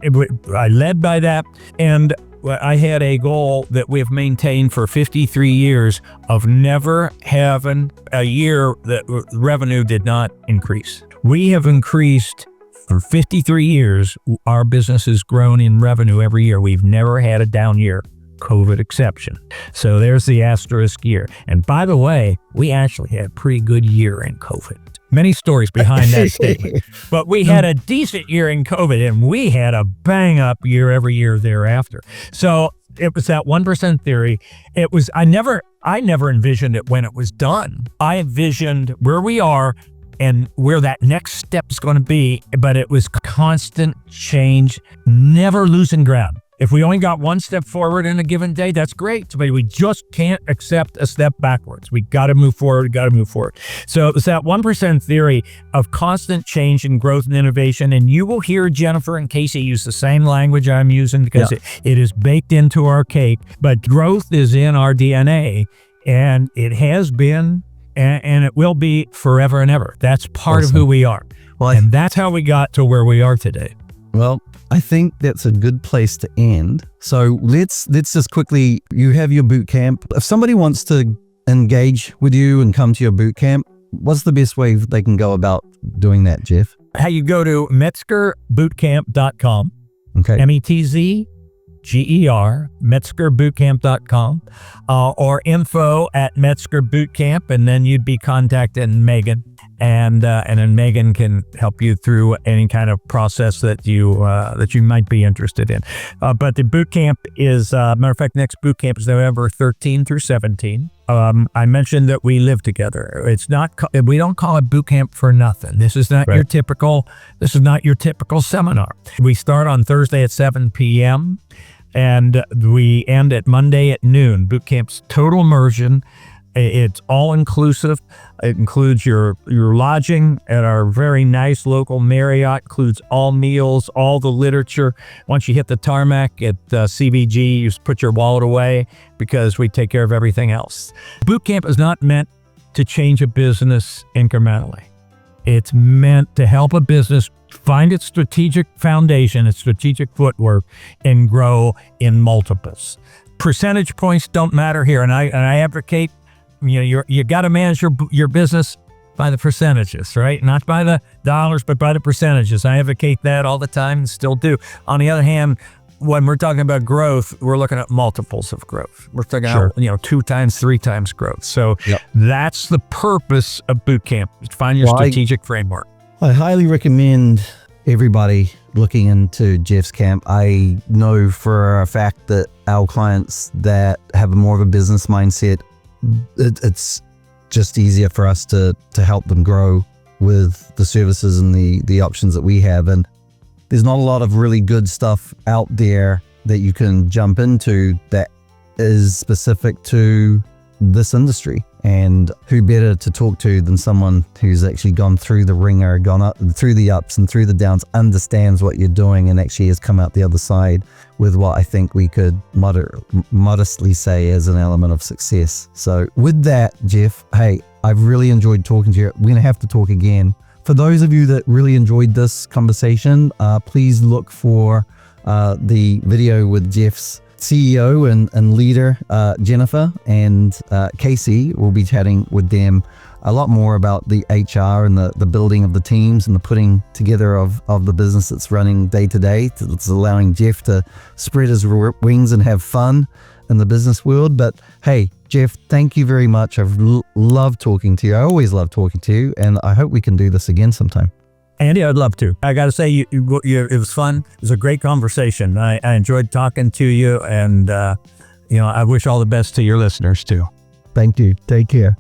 I led by that, and I had a goal that we have maintained for 53 years of never having a year that revenue did not increase. We have increased. For 53 years, our business has grown in revenue every year. We've never had a down year, COVID exception. So there's the asterisk year. And by the way, we actually had a pretty good year in COVID. Many stories behind that statement. But we had a decent year in COVID, and we had a bang-up year every year thereafter. So it was that 1% theory. It was I never envisioned it when it was done. I envisioned where we are and where that next step is going to be, but it was constant change, never losing ground. If we only got one step forward in a given day, that's great, but we just can't accept a step backwards. We got to move forward, So it was that 1% theory of constant change and growth and innovation, and you will hear Jennifer and Casey use the same language I'm using because it is baked into our cake, but growth is in our DNA, and it has been and it will be forever and ever. That's part of who we are. Well, and that's how we got to where we are today. Well, I think that's a good place to end. So let's just quickly, you have your boot camp. If somebody wants to engage with you and come to your boot camp, what's the best way they can go about doing that, Jeff? How you go to metzgerbootcamp.com. Okay. METZGER, metzgerbootcamp.com, or info@metzgerbootcamp, and then you'd be contacting Megan, and then Megan can help you through any kind of process that you might be interested in. But the boot camp is, matter of fact, next boot camp is November 13 through 17. I mentioned that we live together. It's not, we don't call it boot camp for nothing. This is not your typical seminar. We start on Thursday at 7 p.m. and we end at Monday at noon. Boot camp's total immersion. It's all inclusive. It includes your lodging at our very nice local Marriott, includes all meals, all the literature. Once you hit the tarmac at CVG, you just put your wallet away because we take care of everything else. Boot camp is not meant to change a business incrementally. It's meant to help a business find its strategic foundation, its strategic footwork, and grow in multiples. Percentage points don't matter here, and I advocate, you got to manage your business by the percentages, right? Not by the dollars, but by the percentages. I advocate that all the time and still do. On the other hand, when we're talking about growth, we're looking at multiples of growth. We're talking about 2 times, 3 times growth. So that's the purpose of boot camp. Find your strategic framework. I highly recommend everybody looking into Jeff's camp. I know for a fact that our clients that have more of a business mindset, it's just easier for us to help them grow with the services and the options that we have. And there's not a lot of really good stuff out there that you can jump into that is specific to this industry. And who better to talk to than someone who's actually gone through the ringer, gone up through the ups and through the downs, understands what you're doing, and actually has come out the other side with what I think we could modestly say is an element of success. So with that, Jeff, hey, I've really enjoyed talking to you. We're going to have to talk again. For those of you that really enjoyed this conversation, please look for the video with Jeff's CEO and leader, Jennifer, and Casey. We'll be chatting with them a lot more about the HR and the building of the teams and the putting together of the business that's running day to day. It's allowing Jeff to spread his wings and have fun in the business world. But hey, Jeff, thank you very much. I've loved talking to you. I always love talking to you, and I hope we can do this again sometime. Andy, I'd love to. I got to say, it was fun. It was a great conversation. I enjoyed talking to you, and I wish all the best to your listeners too. Thank you. Take care.